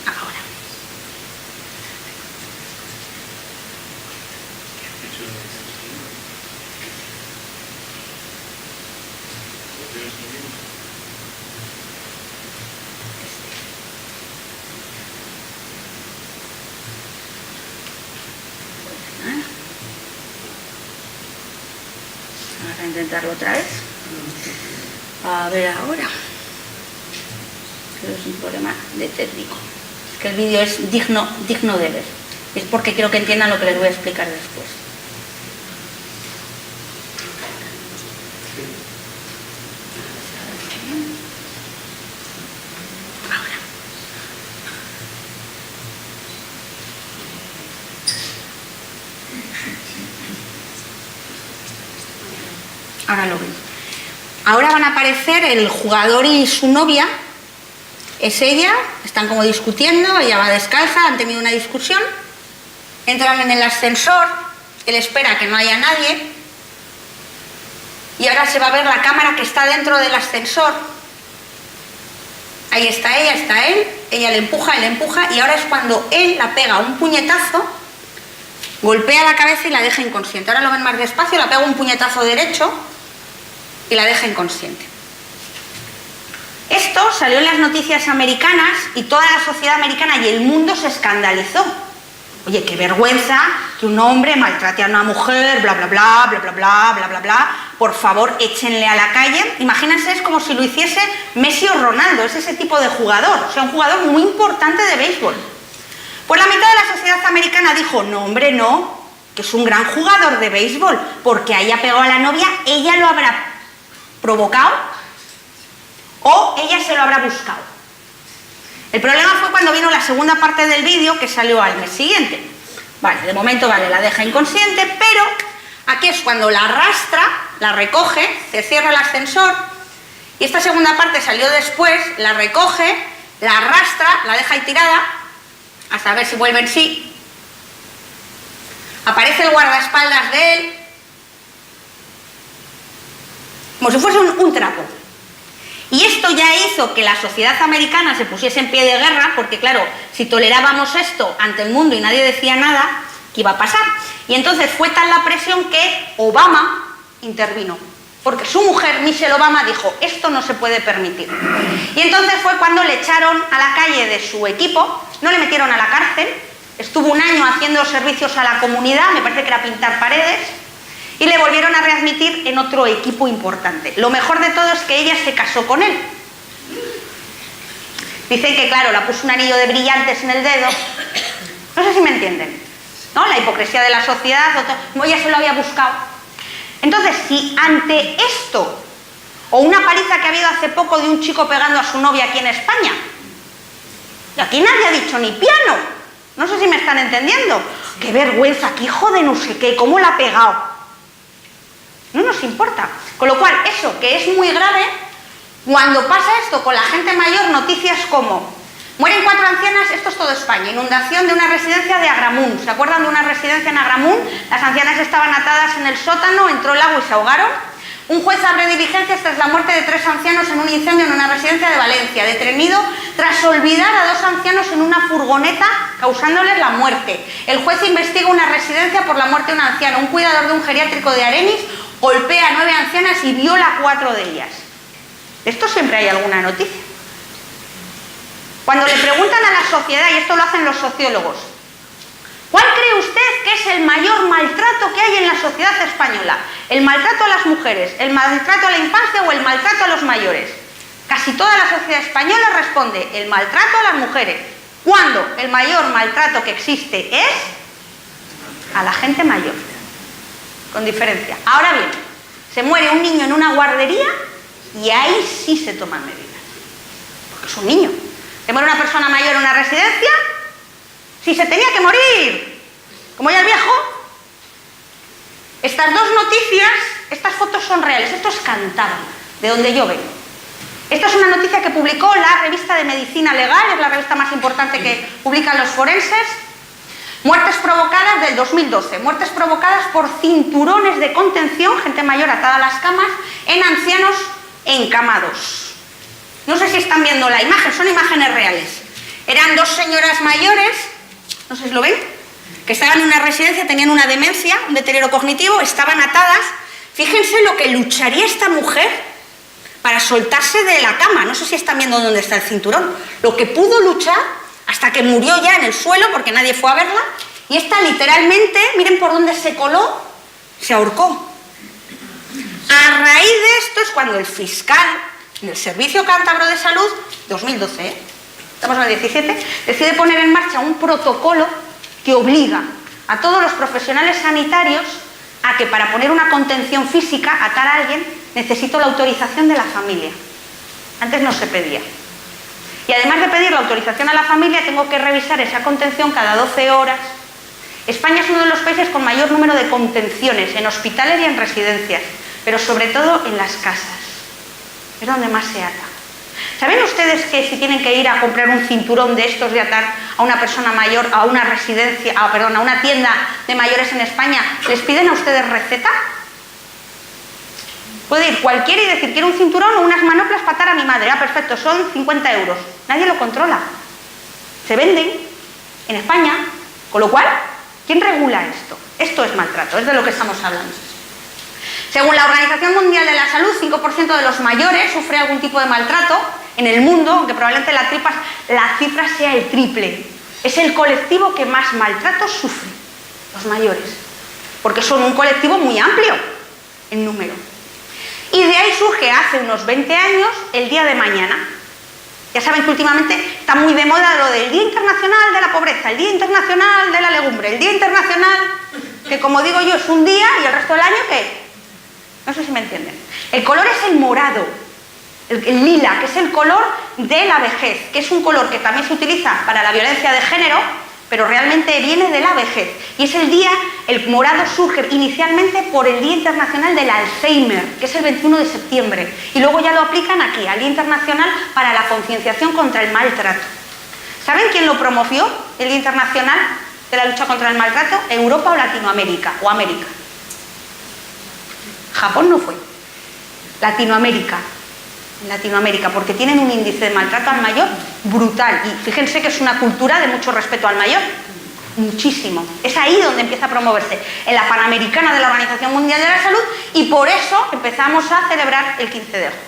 Speaker 2: Ahora. Vamos a intentarlo otra vez. A ver ahora. Eso es un problema de técnico. Es que el vídeo es digno de ver. Es porque quiero que entiendan lo que les voy a explicar después. Ahora lo ven. Ahora van a aparecer el jugador y su novia. Es ella, están como discutiendo, ella va descalza, han tenido una discusión. Entran en el ascensor, él espera que no haya nadie. Y ahora se va a ver la cámara que está dentro del ascensor. Ahí está ella, está él, ella le empuja, y ahora es cuando él la pega un puñetazo, golpea la cabeza y la deja inconsciente. Ahora lo ven más despacio, la pega un puñetazo derecho y la deja inconsciente. Esto salió en las noticias americanas y toda la sociedad americana y el mundo se escandalizó. Oye, qué vergüenza que un hombre maltrate a una mujer, bla, bla, bla, bla, bla, bla, bla, bla, bla. Por favor, échenle a la calle. Imagínense, es como si lo hiciese Messi o Ronaldo, es ese tipo de jugador, o sea, un jugador muy importante de béisbol. Pues la mitad de la sociedad americana dijo, no, hombre, no, que es un gran jugador de béisbol, porque haya pegado a la novia, ella lo habrá provocado o ella se lo habrá buscado. El problema fue cuando vino la segunda parte del vídeo que salió al mes siguiente. Vale, de momento vale, la deja inconsciente, pero aquí es cuando la arrastra, la recoge, se cierra el ascensor y esta segunda parte salió después, la recoge, la arrastra, la deja ahí tirada hasta ver si vuelve en sí. Aparece el guardaespaldas de él como si fuese un trapo. Y esto ya hizo que la sociedad americana se pusiese en pie de guerra, porque claro, si tolerábamos esto ante el mundo y nadie decía nada, ¿qué iba a pasar? Y entonces fue tal la presión que Obama intervino, porque su mujer, Michelle Obama, dijo, esto no se puede permitir. Y entonces fue cuando le echaron a la calle de su equipo, no le metieron a la cárcel, estuvo un año haciendo servicios a la comunidad, me parece que era pintar paredes, y le volvieron a readmitir en otro equipo importante. Lo mejor de todo es que ella se casó con él. Dicen que, claro, la puso un anillo de brillantes en el dedo. No sé si me entienden, ¿no? La hipocresía de la sociedad, como ella se lo había buscado. Entonces, si ante esto, o una paliza que ha habido hace poco de un chico pegando a su novia aquí en España, y aquí nadie ha dicho ni piano, no sé si me están entendiendo. ¡Qué vergüenza! ¡Qué hijo de no sé qué! ¿Cómo la ha pegado? No nos importa. Con lo cual, eso que es muy grave, cuando pasa esto con la gente mayor, noticias como mueren 4 ancianas, esto es todo España, inundación de una residencia de Agramunt. ¿Se acuerdan de una residencia en Agramunt? Las ancianas estaban atadas en el sótano, entró el agua y se ahogaron. Un juez abre diligencias tras la muerte de 3 ancianos en un incendio en una residencia de Valencia, detenido tras olvidar a 2 ancianos en una furgoneta, causándoles la muerte. El juez investiga una residencia por la muerte de un anciano. Un cuidador de un geriátrico de Arenis golpea a 9 ancianas y viola a 4 de ellas. De esto siempre hay alguna noticia. Cuando le preguntan a la sociedad, y esto lo hacen los sociólogos, ¿cuál cree usted que es el mayor maltrato que hay en la sociedad española? ¿El maltrato a las mujeres, el maltrato a la infancia o el maltrato a los mayores? Casi toda la sociedad española responde el maltrato a las mujeres, cuando el mayor maltrato que existe es a la gente mayor. Con diferencia. Ahora bien, se muere un niño en una guardería y ahí sí se toman medidas. Porque es un niño. Se muere una persona mayor en una residencia, si se tenía que morir, como ya el viejo. Estas dos noticias, estas fotos son reales, esto es cantado, de donde yo vengo. Esta es una noticia que publicó la revista de Medicina Legal, es la revista más importante que publican los forenses. Muertes provocadas del 2012, muertes provocadas por cinturones de contención, gente mayor atada a las camas, en ancianos encamados. No sé si están viendo la imagen, son imágenes reales. Eran 2 señoras mayores, no sé si lo ven, que estaban en una residencia, tenían una demencia, un deterioro cognitivo, estaban atadas. Fíjense lo que lucharía esta mujer para soltarse de la cama. No sé si están viendo dónde está el cinturón. Lo que pudo luchar hasta que murió ya en el suelo porque nadie fue a verla, y esta literalmente, miren por dónde se coló, se ahorcó. A raíz de esto es cuando el fiscal en el Servicio Cántabro de Salud, 2012, estamos en el 17, decide poner en marcha un protocolo que obliga a todos los profesionales sanitarios a que para poner una contención física, atar a alguien, necesito la autorización de la familia. Antes no se pedía. Y además de pedir la autorización a la familia, tengo que revisar esa contención cada 12 horas. España es uno de los países con mayor número de contenciones en hospitales y en residencias, pero sobre todo en las casas. Es donde más se ata. ¿Saben ustedes que si tienen que ir a comprar un cinturón de estos de atar a una persona mayor, a una residencia, a una tienda de mayores en España, les piden a ustedes receta? Puede ir cualquiera y decir, quiero un cinturón o unas manoplas para atar a mi madre. Ah, perfecto, son 50 euros. Nadie lo controla. Se venden en España, con lo cual, ¿quién regula esto? Esto es maltrato, es de lo que estamos hablando. Según la Organización Mundial de la Salud, 5% de los mayores sufre algún tipo de maltrato en el mundo, aunque probablemente la cifra sea el triple. Es el colectivo que más maltrato sufre, los mayores, porque son un colectivo muy amplio en número. Y de ahí surge hace unos 20 años el Día de Mañana. Ya saben que últimamente está muy de moda lo del Día Internacional de la Pobreza, el Día Internacional de la Legumbre, el Día Internacional, que como digo yo es un día y el resto del año ¿qué? No sé si me entienden. El color es el morado, el lila, que es el color de la vejez, que es un color que también se utiliza para la violencia de género, pero realmente viene de la vejez. Y es el morado surge inicialmente por el Día Internacional del Alzheimer, que es el 21 de septiembre. Y luego ya lo aplican aquí, al Día Internacional para la concienciación contra el maltrato. ¿Saben quién lo promovió, el Día Internacional de la lucha contra el maltrato? ¿Europa o Latinoamérica? O América. Japón no fue. Latinoamérica. En Latinoamérica, porque tienen un índice de maltrato al mayor brutal. Y fíjense que es una cultura de mucho respeto al mayor. Muchísimo. Es ahí donde empieza a promoverse, en la Panamericana de la Organización Mundial de la Salud, y por eso empezamos a celebrar el 15 de agosto.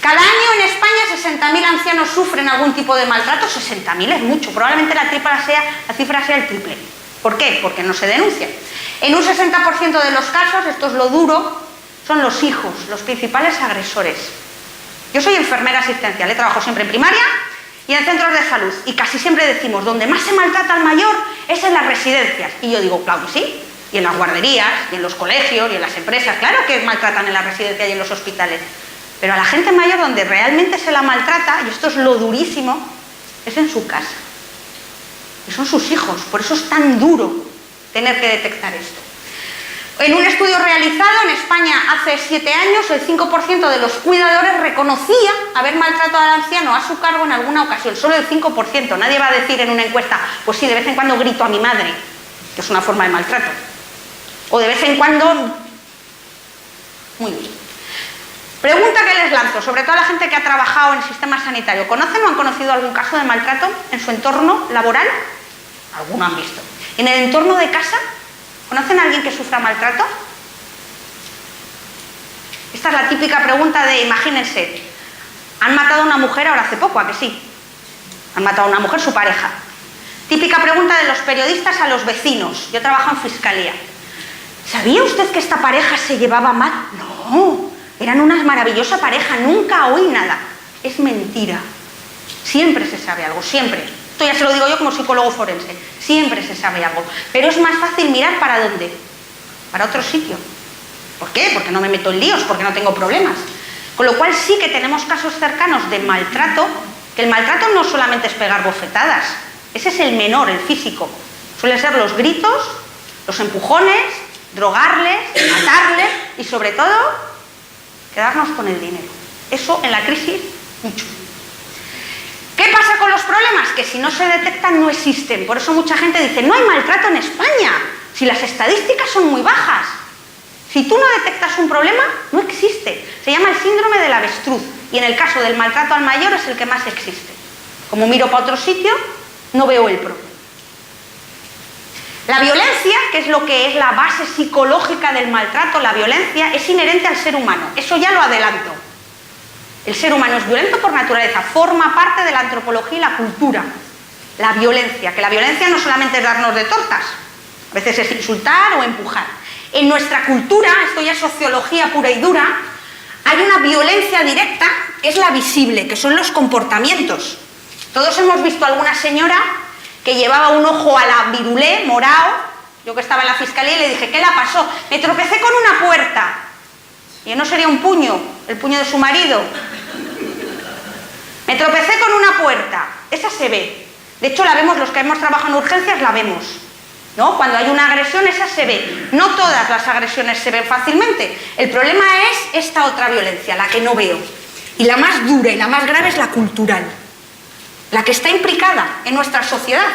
Speaker 2: Cada año en España 60.000 ancianos sufren algún tipo de maltrato. 60.000 es mucho, probablemente la cifra sea el triple. ¿Por qué? Porque no se denuncia. En un 60% de los casos, esto es lo duro, son los hijos los principales agresores. Yo soy enfermera asistencial, trabajo siempre en primaria y en centros de salud, y casi siempre decimos, donde más se maltrata al mayor es en las residencias. Y yo digo, claro que sí, y en las guarderías, y en los colegios, y en las empresas, claro que maltratan en las residencias y en los hospitales. Pero a la gente mayor donde realmente se la maltrata, y esto es lo durísimo, es en su casa. Y son sus hijos, por eso es tan duro tener que detectar esto. En un estudio realizado en España hace 7 años, el 5% de los cuidadores reconocía haber maltratado al anciano a su cargo en alguna ocasión. Solo el 5%. Nadie va a decir en una encuesta, pues sí, de vez en cuando grito a mi madre, que es una forma de maltrato. O de vez en cuando... Muy bien. Pregunta que les lanzo, sobre todo a la gente que ha trabajado en el sistema sanitario. ¿Conocen o han conocido algún caso de maltrato en su entorno laboral? Alguno han visto. ¿En el entorno de casa? ¿Conocen a alguien que sufra maltrato? Esta es la típica pregunta de, imagínense, han matado a una mujer ahora hace poco, ¿a que sí? Han matado a una mujer, su pareja. Típica pregunta de los periodistas a los vecinos. Yo trabajo en fiscalía. ¿Sabía usted que esta pareja se llevaba mal? No, eran una maravillosa pareja, nunca oí nada. Es mentira. Siempre se sabe algo, siempre. Esto ya se lo digo yo como psicólogo forense. Siempre se sabe algo. Pero es más fácil mirar para dónde. Para otro sitio. ¿Por qué? Porque no me meto en líos, porque no tengo problemas. Con lo cual sí que tenemos casos cercanos de maltrato, que el maltrato no solamente es pegar bofetadas. Ese es el menor, el físico. Suelen ser los gritos, los empujones, drogarles, matarles y sobre todo, quedarnos con el dinero. Eso en la crisis, mucho. ¿Qué pasa con los problemas? Que si no se detectan no existen. Por eso mucha gente dice, no hay maltrato en España, si las estadísticas son muy bajas. Si tú no detectas un problema, no existe. Se llama el síndrome del avestruz. Y en el caso del maltrato al mayor es el que más existe. Como miro para otro sitio, no veo el problema. La violencia, que es lo que es la base psicológica del maltrato, la violencia es inherente al ser humano. Eso ya lo adelanto. El ser humano es violento por naturaleza, forma parte de la antropología y la cultura. La violencia, que la violencia no solamente es darnos de tortas, a veces es insultar o empujar. En nuestra cultura, esto ya es sociología pura y dura, Hay una violencia directa, que es la visible, que son los comportamientos. Todos hemos visto a alguna señora que llevaba un ojo a la virulé, morado. Yo que estaba en la fiscalía y le dije, ¿qué la pasó? Me tropecé con una puerta. Y no sería un puño, el puño de su marido. Me tropecé con una puerta. Esa se ve. De hecho, la vemos, los que hemos trabajado en urgencias la vemos, ¿no? Cuando hay una agresión, esa se ve. No todas las agresiones se ven fácilmente. El problema es esta otra violencia, la que no veo. Y la más dura y la más grave es la cultural. La que está implicada en nuestra sociedad.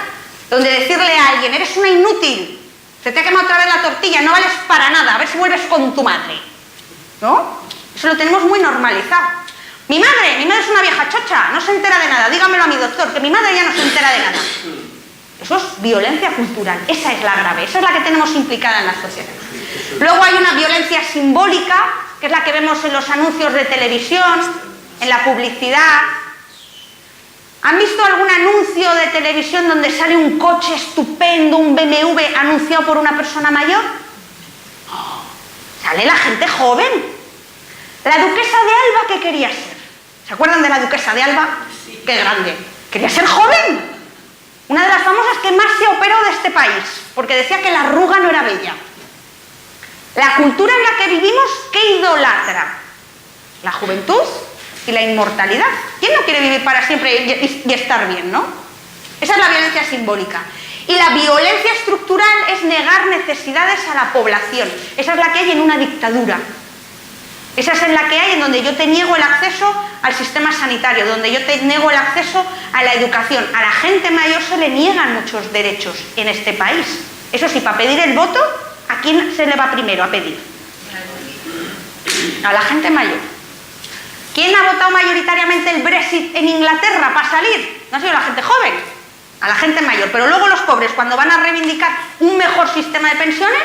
Speaker 2: Donde decirle a alguien, eres una inútil, se te ha quemado otra vez la tortilla, no vales para nada, a ver si vuelves con tu madre. ¿No? Eso lo tenemos muy normalizado. Mi madre es una vieja chocha, no se entera de nada, dígamelo a mi doctor, que mi madre ya no se entera de nada. Eso es violencia cultural, esa es la grave, esa es la que tenemos implicada en la sociedad. Luego hay una violencia simbólica, que es la que vemos en los anuncios de televisión, en la publicidad. ¿Han visto algún anuncio de televisión donde sale un coche estupendo, un BMW, anunciado por una persona mayor? Sale la gente joven. La duquesa de Alba, ¿qué quería ser? ¿Se acuerdan de la duquesa de Alba?
Speaker 3: Sí.
Speaker 2: ¡Qué grande! Quería ser joven. Una de las famosas que más se operó de este país, porque decía que la arruga no era bella. La cultura en la que vivimos, ¿qué idolatra? La juventud y la inmortalidad. ¿Quién no quiere vivir para siempre y estar bien, no? Esa es la violencia simbólica. Y la violencia estructural es negar necesidades a la población. Esa es la que hay en una dictadura. Esa es en la que hay en donde yo te niego el acceso al sistema sanitario, donde yo te niego el acceso a la educación. A la gente mayor se le niegan muchos derechos en este país. Eso sí, para pedir el voto, ¿a quién se le va primero a pedir? A la gente mayor. ¿Quién ha votado mayoritariamente el Brexit en Inglaterra para salir? No ha sido la gente joven, a la gente mayor. Pero luego los pobres, cuando van a reivindicar un mejor sistema de pensiones,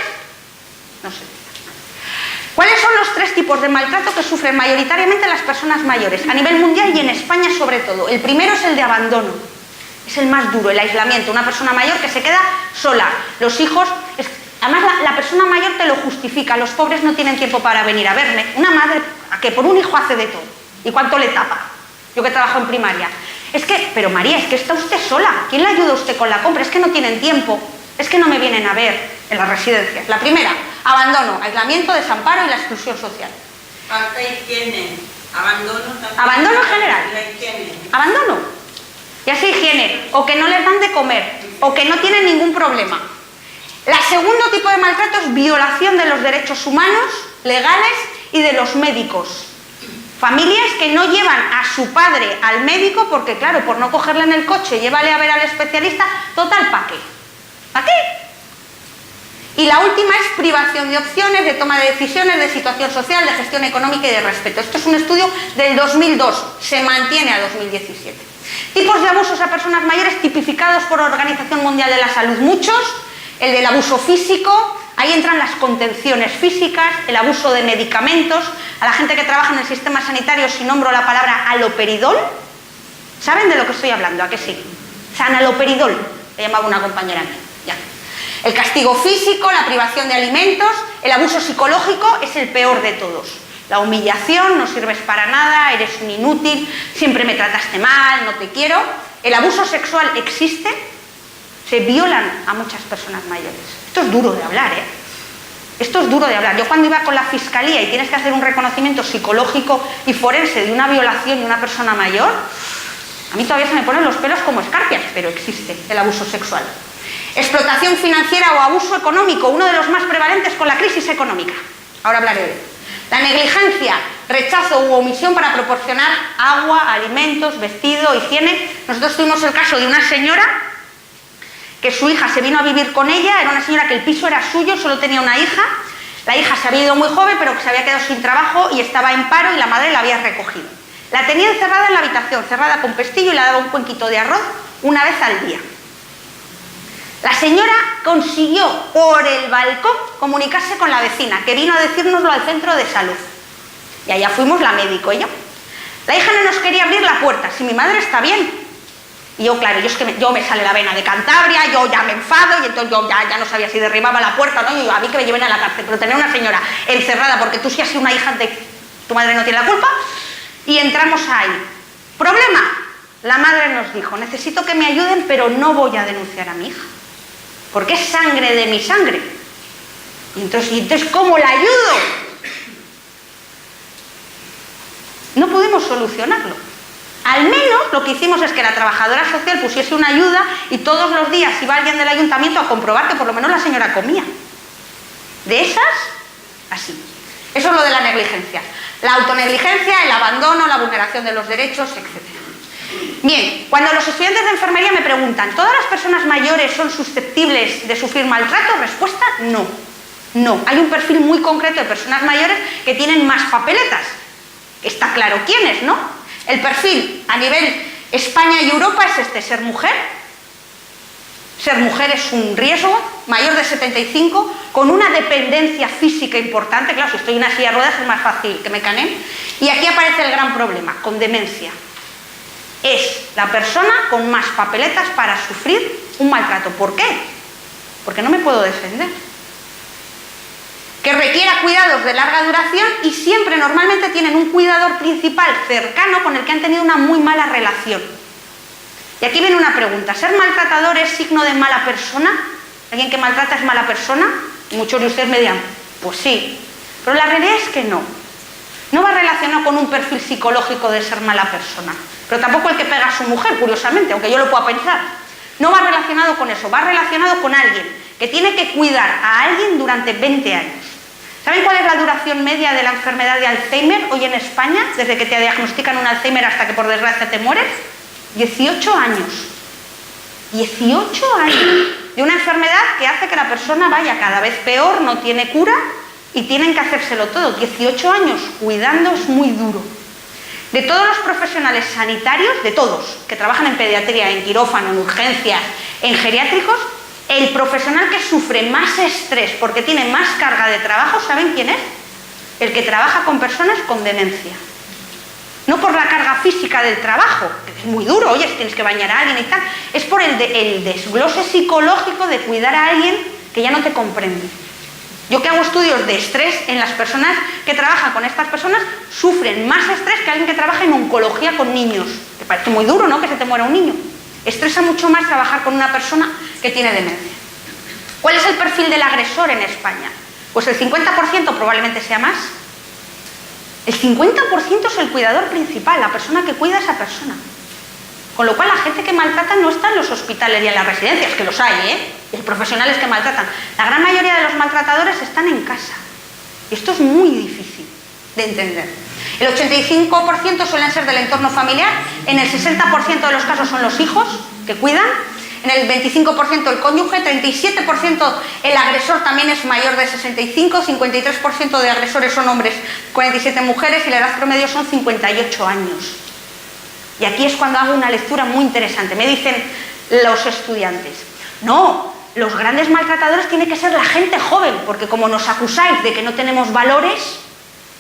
Speaker 2: no sé. ¿Cuáles son los 3 tipos de maltrato que sufren mayoritariamente las personas mayores, a nivel mundial y en España sobre todo? El primero es el de abandono, es el más duro, el aislamiento, una persona mayor que se queda sola, los hijos, además la persona mayor te lo justifica, los pobres no tienen tiempo para venir a verme, una madre que por un hijo hace de todo, ¿y cuánto le tapa? Yo que trabajo en primaria, pero María, es que está usted sola, ¿quién le ayuda a usted con la compra? Es que no tienen tiempo, es que no me vienen a ver en las residencias. La primera, abandono, aislamiento, desamparo y la exclusión social.
Speaker 3: Falta higiene, abandono también.
Speaker 2: Abandono en general.
Speaker 3: La higiene.
Speaker 2: Abandono. Ya sea higiene, o que no les dan de comer, o que no tienen ningún problema. El segundo tipo de maltrato es violación de los derechos humanos, legales y de los médicos. Familias que no llevan a su padre al médico porque, claro, por no cogerle en el coche, llévale a ver al especialista, total, ¿para qué? ¿Para qué? Y la última es privación de opciones, de toma de decisiones, de situación social, de gestión económica y de respeto. Esto es un estudio del 2002, se mantiene a 2017. Tipos de abusos a personas mayores tipificados por la Organización Mundial de la Salud, muchos. El del abuso físico, ahí entran las contenciones físicas, el abuso de medicamentos. A la gente que trabaja en el sistema sanitario, si nombro la palabra haloperidol, ¿saben de lo que estoy hablando? ¿A qué sí? Sanaloperidol, le llamaba una compañera mía. Ya. El castigo físico, la privación de alimentos, el abuso psicológico es el peor de todos. La humillación, no sirves para nada, eres un inútil, siempre me trataste mal, no te quiero. El abuso sexual existe, se violan a muchas personas mayores. Esto es duro de hablar, ¿eh? Esto es duro de hablar. Yo cuando iba con la fiscalía y tienes que hacer un reconocimiento psicológico y forense de una violación de una persona mayor, a mí todavía se me ponen los pelos como escarpias, pero existe el abuso sexual. Explotación financiera o abuso económico, uno de los más prevalentes con la crisis económica. Ahora hablaré de él. La negligencia, rechazo u omisión para proporcionar agua, alimentos, vestido, higiene. Nosotros tuvimos el caso de una señora que su hija se vino a vivir con ella, era una señora que el piso era suyo, solo tenía una hija. La hija se había ido muy joven, pero que se había quedado sin trabajo y estaba en paro y la madre la había recogido. La tenía encerrada en la habitación, cerrada con pestillo y le daba un cuenquito de arroz una vez al día. La señora consiguió por el balcón comunicarse con la vecina, que vino a decírnoslo al centro de salud. Y allá fuimos la médico y yo. La hija no nos quería abrir la puerta, si mi madre está bien. Y yo, claro, yo me sale la vena de Cantabria, yo ya me enfado y entonces yo ya no sabía si derribaba la puerta o no, y yo, a mí que me lleven a la cárcel, pero tener una señora encerrada porque tú sí has sido una hija de tu madre no tiene la culpa, y entramos ahí. Problema, la madre nos dijo, necesito que me ayuden, pero no voy a denunciar a mi hija, porque es sangre de mi sangre. Y entonces ¿cómo la ayudo? No pudimos solucionarlo. Al menos lo que hicimos es que la trabajadora social pusiese una ayuda y todos los días iba alguien del ayuntamiento a comprobar que por lo menos la señora comía. De esas, así. Eso es lo de la negligencia. La autonegligencia, el abandono, la vulneración de los derechos, etc. Bien, cuando los estudiantes de enfermería me preguntan, ¿todas las personas mayores son susceptibles de sufrir maltrato? Respuesta, no. No. Hay un perfil muy concreto de personas mayores que tienen más papeletas. Está claro quiénes, ¿no? El perfil a nivel España y Europa es este, ser mujer. Ser mujer es un riesgo, mayor de 75, con una dependencia física importante. Claro, si estoy en una silla de ruedas es más fácil que me caneen. Y aquí aparece el gran problema, con demencia. Es la persona con más papeletas para sufrir un maltrato. ¿Por qué? Porque no me puedo defender. Que requiera cuidados de larga duración y siempre normalmente tienen un cuidador principal cercano con el que han tenido una muy mala relación. Y aquí viene una pregunta, ¿ser maltratador es signo de mala persona? ¿Alguien que maltrata es mala persona? Y muchos de ustedes me dirán, pues sí, pero la realidad es que no. No va relacionado con un perfil psicológico de ser mala persona, pero tampoco el que pega a su mujer, curiosamente, aunque yo lo pueda pensar. No va relacionado con eso, va relacionado con alguien que tiene que cuidar a alguien durante 20 años. ¿Saben cuál es la duración media de la enfermedad de Alzheimer hoy en España? Desde que te diagnostican un Alzheimer hasta que por desgracia te mueres. 18 años. 18 años de una enfermedad que hace que la persona vaya cada vez peor, no tiene cura y tienen que hacérselo todo. 18 años cuidando es muy duro. De todos los profesionales sanitarios, de todos, que trabajan en pediatría, en quirófano, en urgencias, en geriátricos, el profesional que sufre más estrés porque tiene más carga de trabajo, ¿saben quién es? El que trabaja con personas con demencia. No por la carga física del trabajo, que es muy duro, oye, si tienes que bañar a alguien y tal, es por el desglose psicológico de cuidar a alguien que ya no te comprende. Yo que hago estudios de estrés en las personas que trabajan con estas personas, sufren más estrés que alguien que trabaja en oncología con niños. Te parece muy duro, ¿no?, que se te muera un niño. Estresa mucho más trabajar con una persona que tiene demencia. ¿Cuál es el perfil del agresor en España? Pues el 50% probablemente sea más. El 50% es el cuidador principal, la persona que cuida a esa persona. Con lo cual la gente que maltrata no está en los hospitales y en las residencias, que los hay, ¿eh? Y los profesionales que maltratan. La gran mayoría de los maltratadores están en casa. Y esto es muy difícil de entender. El 85% suelen ser del entorno familiar, en el 60% de los casos son los hijos que cuidan, en el 25% el cónyuge, 37% el agresor también es mayor de 65, 53% de agresores son hombres, 47 mujeres y la edad promedio son 58 años. Y aquí es cuando hago una lectura muy interesante. Me dicen los estudiantes, no, los grandes maltratadores tiene que ser la gente joven, porque como nos acusáis de que no tenemos valores,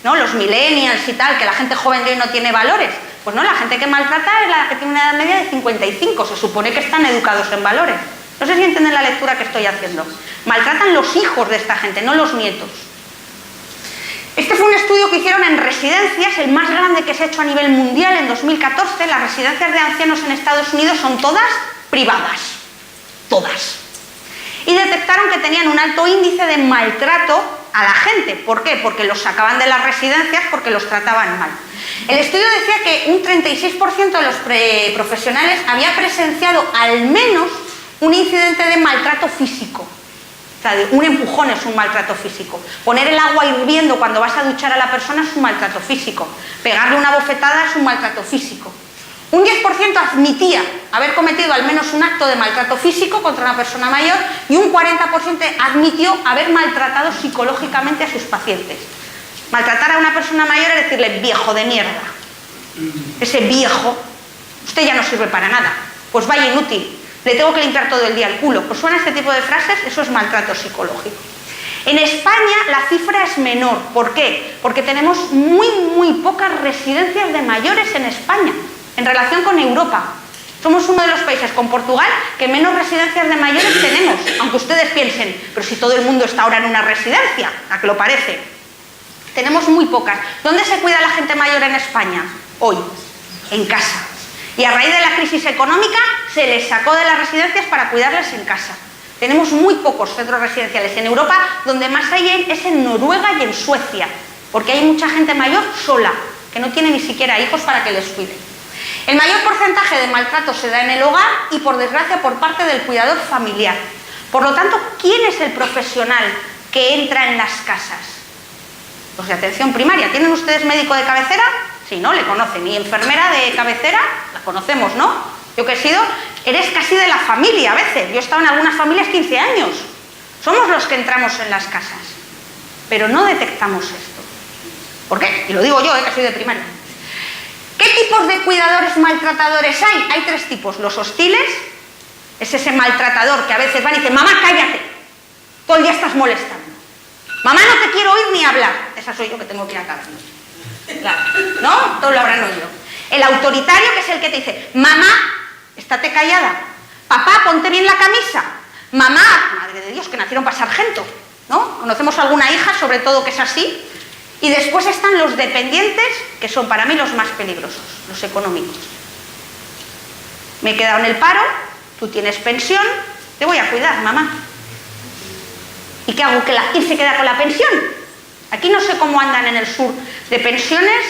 Speaker 2: ¿no?, los millennials y tal, que la gente joven de hoy no tiene valores. Pues no, la gente que maltrata es la que tiene una edad media de 55, se supone que están educados en valores. No sé si entienden la lectura que estoy haciendo. Maltratan los hijos de esta gente, no los nietos. Este fue un estudio que hicieron en residencias, el más grande que se ha hecho a nivel mundial en 2014. Las residencias de ancianos en Estados Unidos son todas privadas, todas. Y detectaron que tenían un alto índice de maltrato a la gente. ¿Por qué? Porque los sacaban de las residencias porque los trataban mal. El estudio decía que un 36% de los profesionales había presenciado al menos un incidente de maltrato físico. O sea, un empujón es un maltrato físico. Poner el agua hirviendo cuando vas a duchar a la persona es un maltrato físico. Pegarle una bofetada es un maltrato físico. Un 10% admitía haber cometido al menos un acto de maltrato físico contra una persona mayor y un 40% admitió haber maltratado psicológicamente a sus pacientes. Maltratar a una persona mayor es decirle viejo de mierda. Ese viejo, usted ya no sirve para nada. Pues vaya inútil, le tengo que limpiar todo el día el culo. Pues suena este tipo de frases, eso es maltrato psicológico. En España la cifra es menor. ¿Por qué? Porque tenemos muy pocas residencias de mayores en España en relación con Europa. Somos uno de los países con Portugal que menos residencias de mayores tenemos, aunque ustedes piensen, pero si todo el mundo está ahora en una residencia, ¿a qué lo parece? Tenemos muy pocas. ¿Dónde se cuida la gente mayor en España? Hoy, en casa. Y a raíz de la crisis económica se les sacó de las residencias para cuidarles en casa. Tenemos muy pocos centros residenciales. En Europa, donde más hay es en Noruega y en Suecia, porque hay mucha gente mayor sola, que no tiene ni siquiera hijos para que les cuiden. El mayor porcentaje de maltrato se da en el hogar y, por desgracia, por parte del cuidador familiar. Por lo tanto, ¿quién es el profesional que entra en las casas? Los de atención primaria. ¿Tienen ustedes médico de cabecera? Sí, ¿no? Le conocen. ¿Y enfermera de cabecera? La conocemos, ¿no? Yo que he sido, eres casi de la familia a veces. Yo he estado en algunas familias 15 años. Somos los que entramos en las casas. Pero no detectamos esto. ¿Por qué? Y lo digo yo, que soy de primaria. ¿Qué tipos de cuidadores maltratadores hay? Hay 3 tipos. Los hostiles, es ese maltratador que a veces van y dicen: mamá, cállate, todo el día estás molestando. Mamá, no te quiero oír ni hablar. Esa soy yo, que tengo que ir a acabar. Claro, ¿no? Todos lo habrán oído. El autoritario, que es el que te dice: mamá, estate callada. Papá, ponte bien la camisa. Mamá, madre de Dios, que nacieron para sargento, ¿no? Conocemos alguna hija, sobre todo, que es así. Y después están los dependientes, que son para mí los más peligrosos, los económicos. Me he quedado en el paro, tú tienes pensión, te voy a cuidar, mamá. ¿Y qué hago? ¿Quién se queda con la pensión? Aquí no sé cómo andan en el sur de pensiones.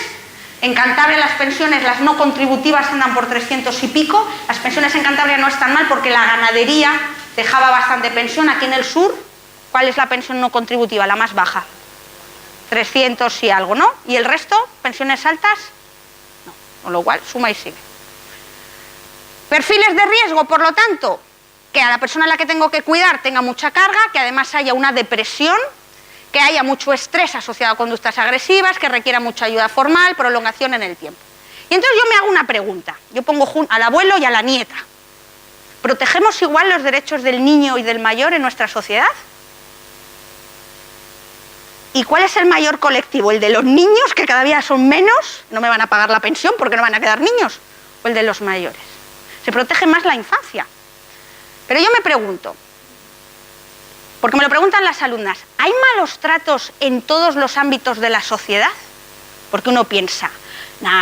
Speaker 2: En Cantabria las pensiones, las no contributivas, andan por 300 y pico. Las pensiones en Cantabria no están mal porque la ganadería dejaba bastante pensión. Aquí en el sur, ¿cuál es la pensión no contributiva? La más baja. 300 y algo, ¿no? ¿Y el resto? ¿Pensiones altas? No. Con lo cual, suma y sigue. Perfiles de riesgo, por lo tanto, que a la persona a la que tengo que cuidar tenga mucha carga, que además haya una depresión, que haya mucho estrés asociado a conductas agresivas, que requiera mucha ayuda formal, prolongación en el tiempo. Y entonces yo me hago una pregunta. Yo pongo al abuelo y a la nieta. ¿Protegemos igual los derechos del niño y del mayor en nuestra sociedad? ¿Y cuál es el mayor colectivo? ¿El de los niños, que cada día son menos? No me van a pagar la pensión porque no van a quedar niños. ¿O el de los mayores? Se protege más la infancia. Pero yo me pregunto, porque me lo preguntan las alumnas, ¿hay malos tratos en todos los ámbitos de la sociedad? Porque uno piensa,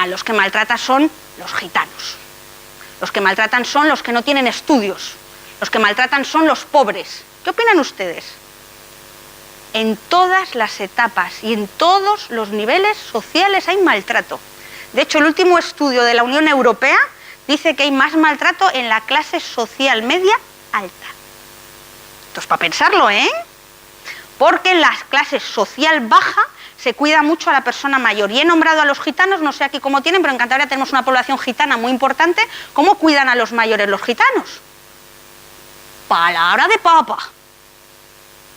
Speaker 2: los que maltratan son los gitanos. Los que maltratan son los que no tienen estudios. Los que maltratan son los pobres. ¿Qué opinan ustedes? En todas las etapas y en todos los niveles sociales hay maltrato. De hecho, el último estudio de la Unión Europea dice que hay más maltrato en la clase social media alta. Esto es para pensarlo, ¿eh? Porque en la clase social baja se cuida mucho a la persona mayor. Y he nombrado a los gitanos, no sé aquí cómo tienen, pero en Cantabria tenemos una población gitana muy importante. ¿Cómo cuidan a los mayores los gitanos? Palabra de papa.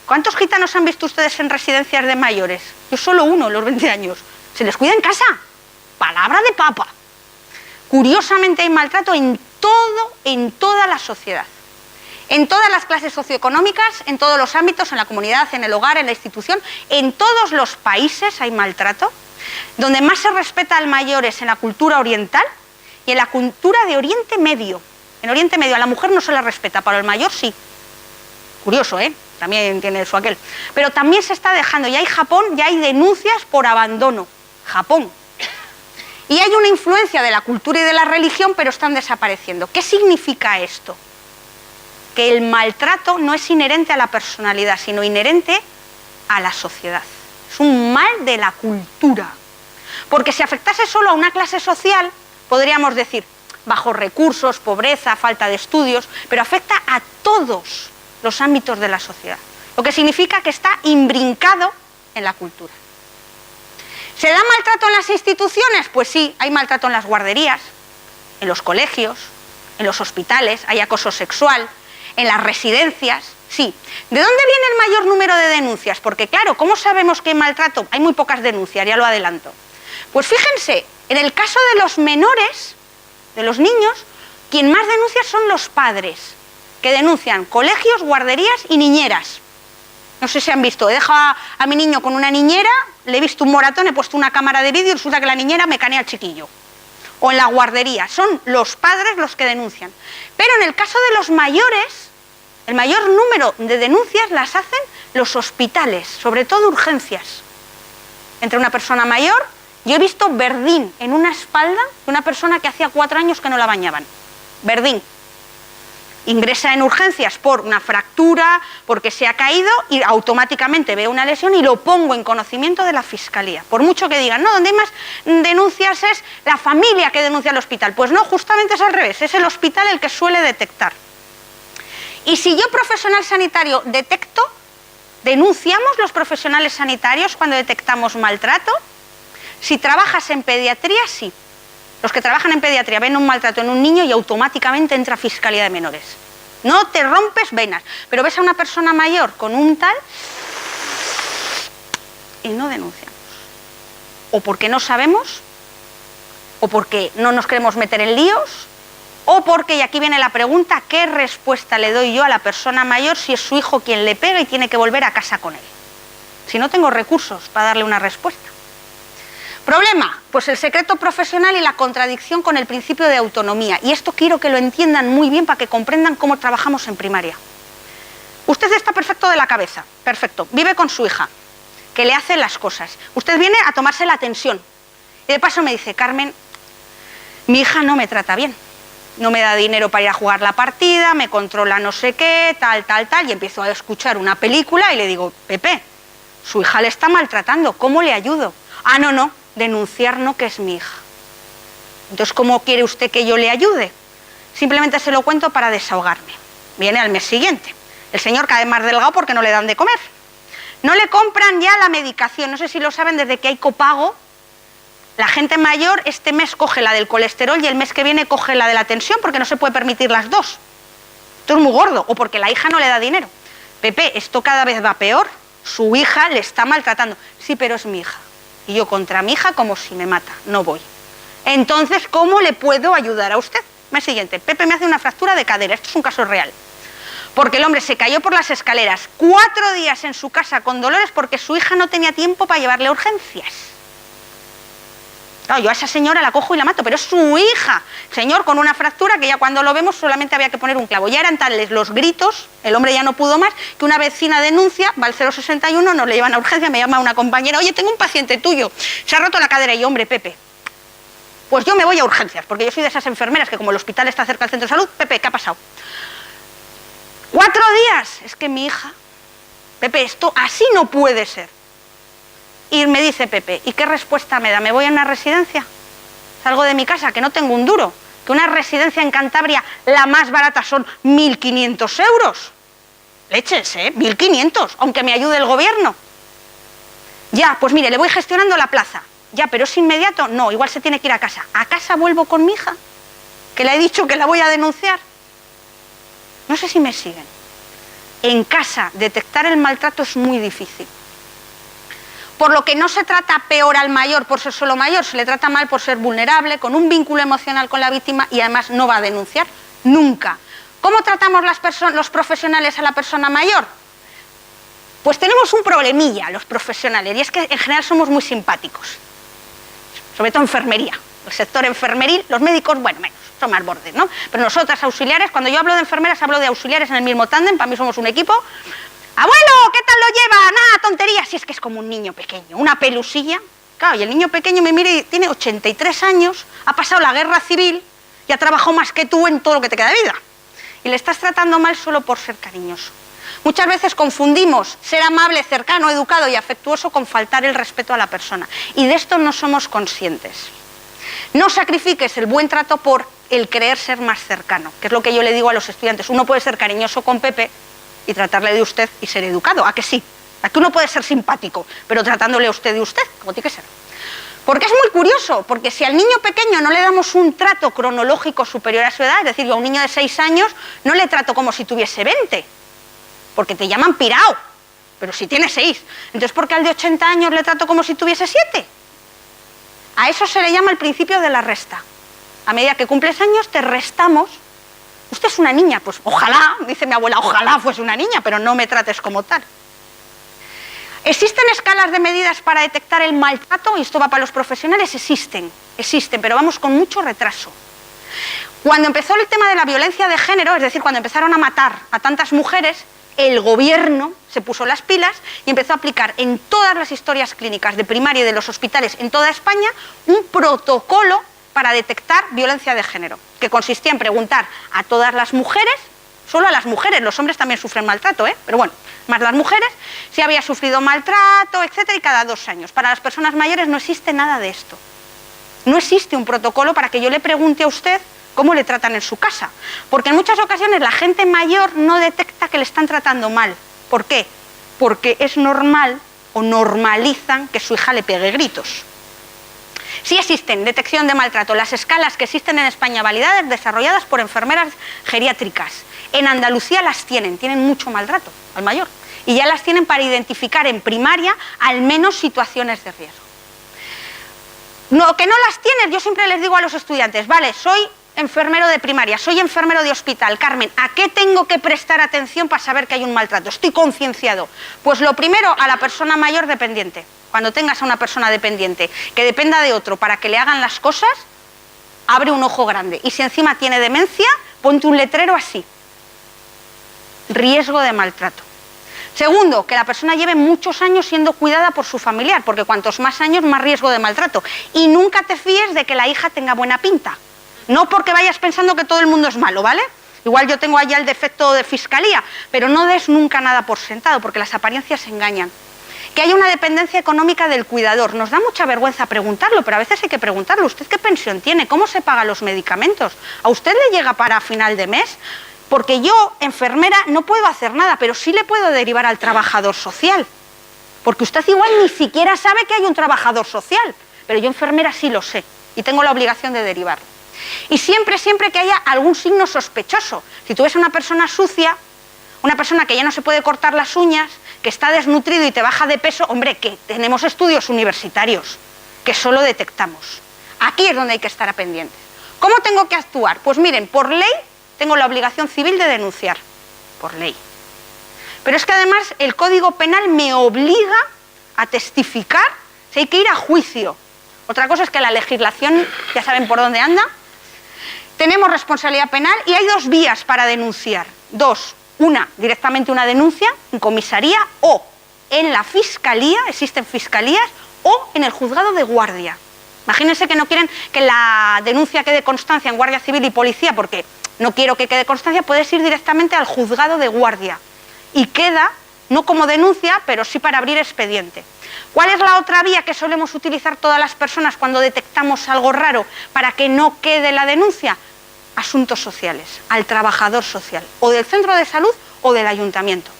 Speaker 2: ¿Cuántos gitanos han visto ustedes en residencias de mayores? Yo solo uno, los 20 años. ¿Se les cuida en casa? Palabra de papa. Curiosamente hay maltrato en toda la sociedad. En todas las clases socioeconómicas, en todos los ámbitos, en la comunidad, en el hogar, en la institución, en todos los países hay maltrato. Donde más se respeta al mayor es en la cultura oriental y en la cultura de Oriente Medio. En Oriente Medio a la mujer no se la respeta, pero al mayor sí. Curioso, ¿eh? También tiene su aquel. Pero también se está dejando, ya hay Japón, ya hay denuncias por abandono. Japón. Y hay una influencia de la cultura y de la religión, pero están desapareciendo. ¿Qué significa esto? Que el maltrato no es inherente a la personalidad, sino inherente a la sociedad. Es un mal de la cultura. Porque si afectase solo a una clase social, podríamos decir bajos recursos, pobreza, falta de estudios, pero afecta a todos los ámbitos de la sociedad, lo que significa que está imbrincado en la cultura. ¿Se da maltrato en las instituciones? Pues sí, hay maltrato en las guarderías, en los colegios, en los hospitales, hay acoso sexual, en las residencias, sí. ¿De dónde viene el mayor número de denuncias? Porque claro, ¿cómo sabemos que hay maltrato? Hay muy pocas denuncias, ya lo adelanto. Pues fíjense, en el caso de los menores, de los niños, quien más denuncia son los padres, que denuncian colegios, guarderías y niñeras. No sé si han visto, he dejado a mi niño con una niñera, le he visto un moratón, he puesto una cámara de vídeo y resulta que la niñera me canea al chiquillo. O en la guardería, son los padres los que denuncian. Pero en el caso de los mayores, el mayor número de denuncias las hacen los hospitales, sobre todo urgencias. entre una persona mayor. Yo he visto verdín en una espalda de una persona que hacía 4 años que no la bañaban. Verdín. Ingresa en urgencias por una fractura, porque se ha caído, y automáticamente veo una lesión y lo pongo en conocimiento de la Fiscalía. Por mucho que digan, no, donde hay más denuncias es la familia que denuncia al hospital. Pues no, justamente es al revés, es el hospital el que suele detectar. Y si yo, profesional sanitario, detecto, denunciamos los profesionales sanitarios cuando detectamos maltrato. Si trabajas en pediatría, sí. Los que trabajan en pediatría ven un maltrato en un niño y automáticamente entra Fiscalía de Menores. No te rompes venas, pero ves a una persona mayor con un tal y no denunciamos. O porque no sabemos, o porque no nos queremos meter en líos, o porque, y aquí viene la pregunta, ¿qué respuesta le doy yo a la persona mayor si es su hijo quien le pega y tiene que volver a casa con él? Si no tengo recursos para darle una respuesta. ¿Problema? Pues el secreto profesional y la contradicción con el principio de autonomía. Y esto quiero que lo entiendan muy bien para que comprendan cómo trabajamos en primaria. Usted está perfecto de la cabeza, perfecto. Vive con su hija, que le hace las cosas. Usted viene a tomarse la atención. Y de paso me dice, Carmen, mi hija no me trata bien. No me da dinero para ir a jugar la partida, me controla no sé qué, tal. Y empiezo a escuchar una película y le digo, Pepe, su hija le está maltratando, ¿cómo le ayudo? Ah, no. Denunciar no, que es mi hija. Entonces, ¿cómo quiere usted que yo le ayude? Simplemente se lo cuento para desahogarme. Viene al mes siguiente. El señor cada vez más delgado porque no le dan de comer. No le compran ya la medicación. No sé si lo saben, desde que hay copago, la gente mayor este mes coge la del colesterol y el mes que viene coge la de la tensión porque no se puede permitir las dos. Esto es muy gordo. O porque la hija no le da dinero. Pepe, esto cada vez va peor. Su hija le está maltratando. Sí, pero es mi hija. Y yo contra mi hija como si me mata, no voy. Entonces, ¿cómo le puedo ayudar a usted? Mes siguiente, Pepe me hace una fractura de cadera, esto es un caso real. Porque el hombre se cayó por las escaleras, 4 días en su casa con dolores porque su hija no tenía tiempo para llevarle a urgencias. Claro, yo a esa señora la cojo y la mato, pero es su hija. Señor, con una fractura que ya cuando lo vemos solamente había que poner un clavo. Ya eran tales los gritos, el hombre ya no pudo más, que una vecina denuncia, va al 061, nos le llevan a urgencia, me llama una compañera, oye, tengo un paciente tuyo, se ha roto la cadera. Y yo, hombre, Pepe, pues yo me voy a urgencias, porque yo soy de esas enfermeras que como el hospital está cerca del centro de salud, Pepe, ¿qué ha pasado? 4 días, es que mi hija, Pepe, esto así no puede ser. Y me dice Pepe, ¿y qué respuesta me da? ¿Me voy a una residencia? Salgo de mi casa, que no tengo un duro. Que una residencia en Cantabria, la más barata, son 1.500 euros. Leches, 1.500, aunque me ayude el gobierno. Ya, pues mire, le voy gestionando la plaza. Ya, pero es inmediato. No, igual se tiene que ir a casa. ¿A casa vuelvo con mi hija? Que le he dicho que la voy a denunciar. No sé si me siguen. En casa, detectar el maltrato es muy difícil. Por lo que no se trata peor al mayor por ser solo mayor, se le trata mal por ser vulnerable, con un vínculo emocional con la víctima y además no va a denunciar nunca. ¿Cómo tratamos los profesionales a la persona mayor? Pues tenemos un problemilla los profesionales y es que en general somos muy simpáticos, sobre todo enfermería. El sector enfermeril, los médicos, bueno, menos, son más bordes, ¿no? Pero nosotras auxiliares, cuando yo hablo de enfermeras, hablo de auxiliares en el mismo tándem, para mí somos un equipo. Abuelo, ¿qué tal lo lleva? Nada, tontería. Si es que es como un niño pequeño, una pelusilla. Claro, y el niño pequeño me mira y tiene 83 años, ha pasado la guerra civil y ha trabajado más que tú en todo lo que te queda de vida. Y le estás tratando mal solo por ser cariñoso. Muchas veces confundimos ser amable, cercano, educado y afectuoso con faltar el respeto a la persona. Y de esto no somos conscientes. No sacrifiques el buen trato por el creer ser más cercano, que es lo que yo le digo a los estudiantes. Uno puede ser cariñoso con Pepe y tratarle de usted y ser educado. ¿A que sí? ¿A que uno puede ser simpático, pero tratándole a usted de usted? Como tiene que ser. Porque es muy curioso, porque si al niño pequeño no le damos un trato cronológico superior a su edad, es decir, yo a un niño de 6 años no le trato como si tuviese 20, porque te llaman pirao, pero si tiene 6. Entonces, ¿por qué al de 80 años le trato como si tuviese 7? A eso se le llama el principio de la resta. A medida que cumples años, te restamos. Usted es una niña, pues ojalá, dice mi abuela, ojalá fuese una niña, pero no me trates como tal. ¿Existen escalas de medidas para detectar el maltrato? Y esto va para los profesionales, existen, pero vamos con mucho retraso. Cuando empezó el tema de la violencia de género, es decir, cuando empezaron a matar a tantas mujeres, el gobierno se puso las pilas y empezó a aplicar en todas las historias clínicas de primaria y de los hospitales en toda España un protocolo para detectar violencia de género, que consistía en preguntar a todas las mujeres, solo a las mujeres, los hombres también sufren maltrato, pero bueno, más las mujeres, si había sufrido maltrato, etcétera, y cada 2 años. Para las personas mayores no existe nada de esto. No existe un protocolo para que yo le pregunte a usted cómo le tratan en su casa, porque en muchas ocasiones la gente mayor no detecta que le están tratando mal. ¿Por qué? Porque es normal o normalizan que su hija le pegue gritos. Sí existen detección de maltrato, las escalas que existen en España validadas, desarrolladas por enfermeras geriátricas. En Andalucía las tienen mucho maltrato al mayor, y ya las tienen para identificar en primaria al menos situaciones de riesgo. No, que no las tienes, yo siempre les digo a los estudiantes, vale, soy enfermero de primaria, soy enfermero de hospital, Carmen, ¿a qué tengo que prestar atención para saber que hay un maltrato? Estoy concienciado. Pues lo primero, a la persona mayor dependiente. Cuando tengas a una persona dependiente que dependa de otro para que le hagan las cosas, abre un ojo grande. Y si encima tiene demencia, ponte un letrero así. Riesgo de maltrato. Segundo, que la persona lleve muchos años siendo cuidada por su familiar, porque cuantos más años, más riesgo de maltrato. Y nunca te fíes de que la hija tenga buena pinta. No porque vayas pensando que todo el mundo es malo, ¿vale? Igual yo tengo allá el defecto de fiscalía, pero no des nunca nada por sentado, porque las apariencias engañan. Que hay una dependencia económica del cuidador. Nos da mucha vergüenza preguntarlo, pero a veces hay que preguntarlo. ¿Usted qué pensión tiene? ¿Cómo se pagan los medicamentos? ¿A usted le llega para final de mes? Porque yo, enfermera, no puedo hacer nada, pero sí le puedo derivar al trabajador social. Porque usted igual ni siquiera sabe que hay un trabajador social, pero yo, enfermera, sí lo sé y tengo la obligación de derivarlo. Y siempre que haya algún signo sospechoso. Si tú ves a una persona sucia, una persona que ya no se puede cortar las uñas, que está desnutrido y te baja de peso, hombre, que tenemos estudios universitarios que solo detectamos. Aquí es donde hay que estar a pendientes. ¿Cómo tengo que actuar? Pues miren, por ley tengo la obligación civil de denunciar, por ley. Pero es que además el Código Penal me obliga a testificar si hay que ir a juicio. Otra cosa es que la legislación, ya saben por dónde anda. Tenemos responsabilidad penal y hay 2 vías para denunciar. 2. Una, directamente una denuncia en comisaría o en la fiscalía, existen fiscalías, o en el juzgado de guardia. Imagínense que no quieren que la denuncia quede constancia en Guardia Civil y Policía, porque no quiero que quede constancia, puedes ir directamente al juzgado de guardia. Y queda, no como denuncia, pero sí para abrir expediente. ¿Cuál es la otra vía que solemos utilizar todas las personas cuando detectamos algo raro para que no quede la denuncia? Asuntos sociales, al trabajador social, o del centro de salud o del ayuntamiento.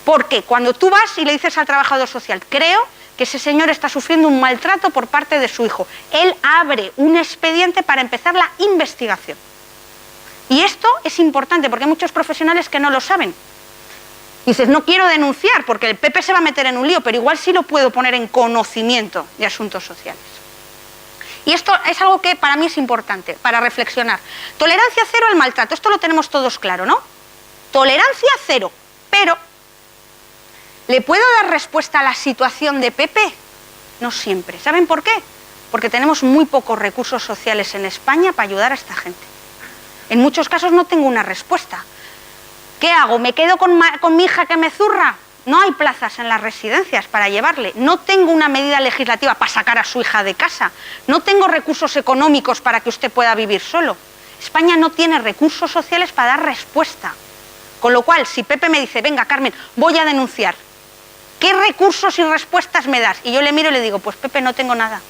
Speaker 2: Porque cuando tú vas y le dices al trabajador social, creo que ese señor está sufriendo un maltrato por parte de su hijo, él abre un expediente para empezar la investigación. Y esto es importante porque hay muchos profesionales que no lo saben. Dices, no quiero denunciar porque el PP se va a meter en un lío, pero igual sí lo puedo poner en conocimiento de asuntos sociales. Y esto es algo que para mí es importante, para reflexionar. Tolerancia cero al maltrato, esto lo tenemos todos claro, ¿no? Tolerancia cero, pero ¿le puedo dar respuesta a la situación de Pepe? No siempre. ¿Saben por qué? Porque tenemos muy pocos recursos sociales en España para ayudar a esta gente. En muchos casos no tengo una respuesta. ¿Qué hago? ¿Me quedo con mi hija que me zurra? No hay plazas en las residencias para llevarle. No tengo una medida legislativa para sacar a su hija de casa. No tengo recursos económicos para que usted pueda vivir solo. España no tiene recursos sociales para dar respuesta. Con lo cual, si Pepe me dice, venga, Carmen, voy a denunciar, ¿qué recursos y respuestas me das? Y yo le miro y le digo, pues Pepe, no tengo nada.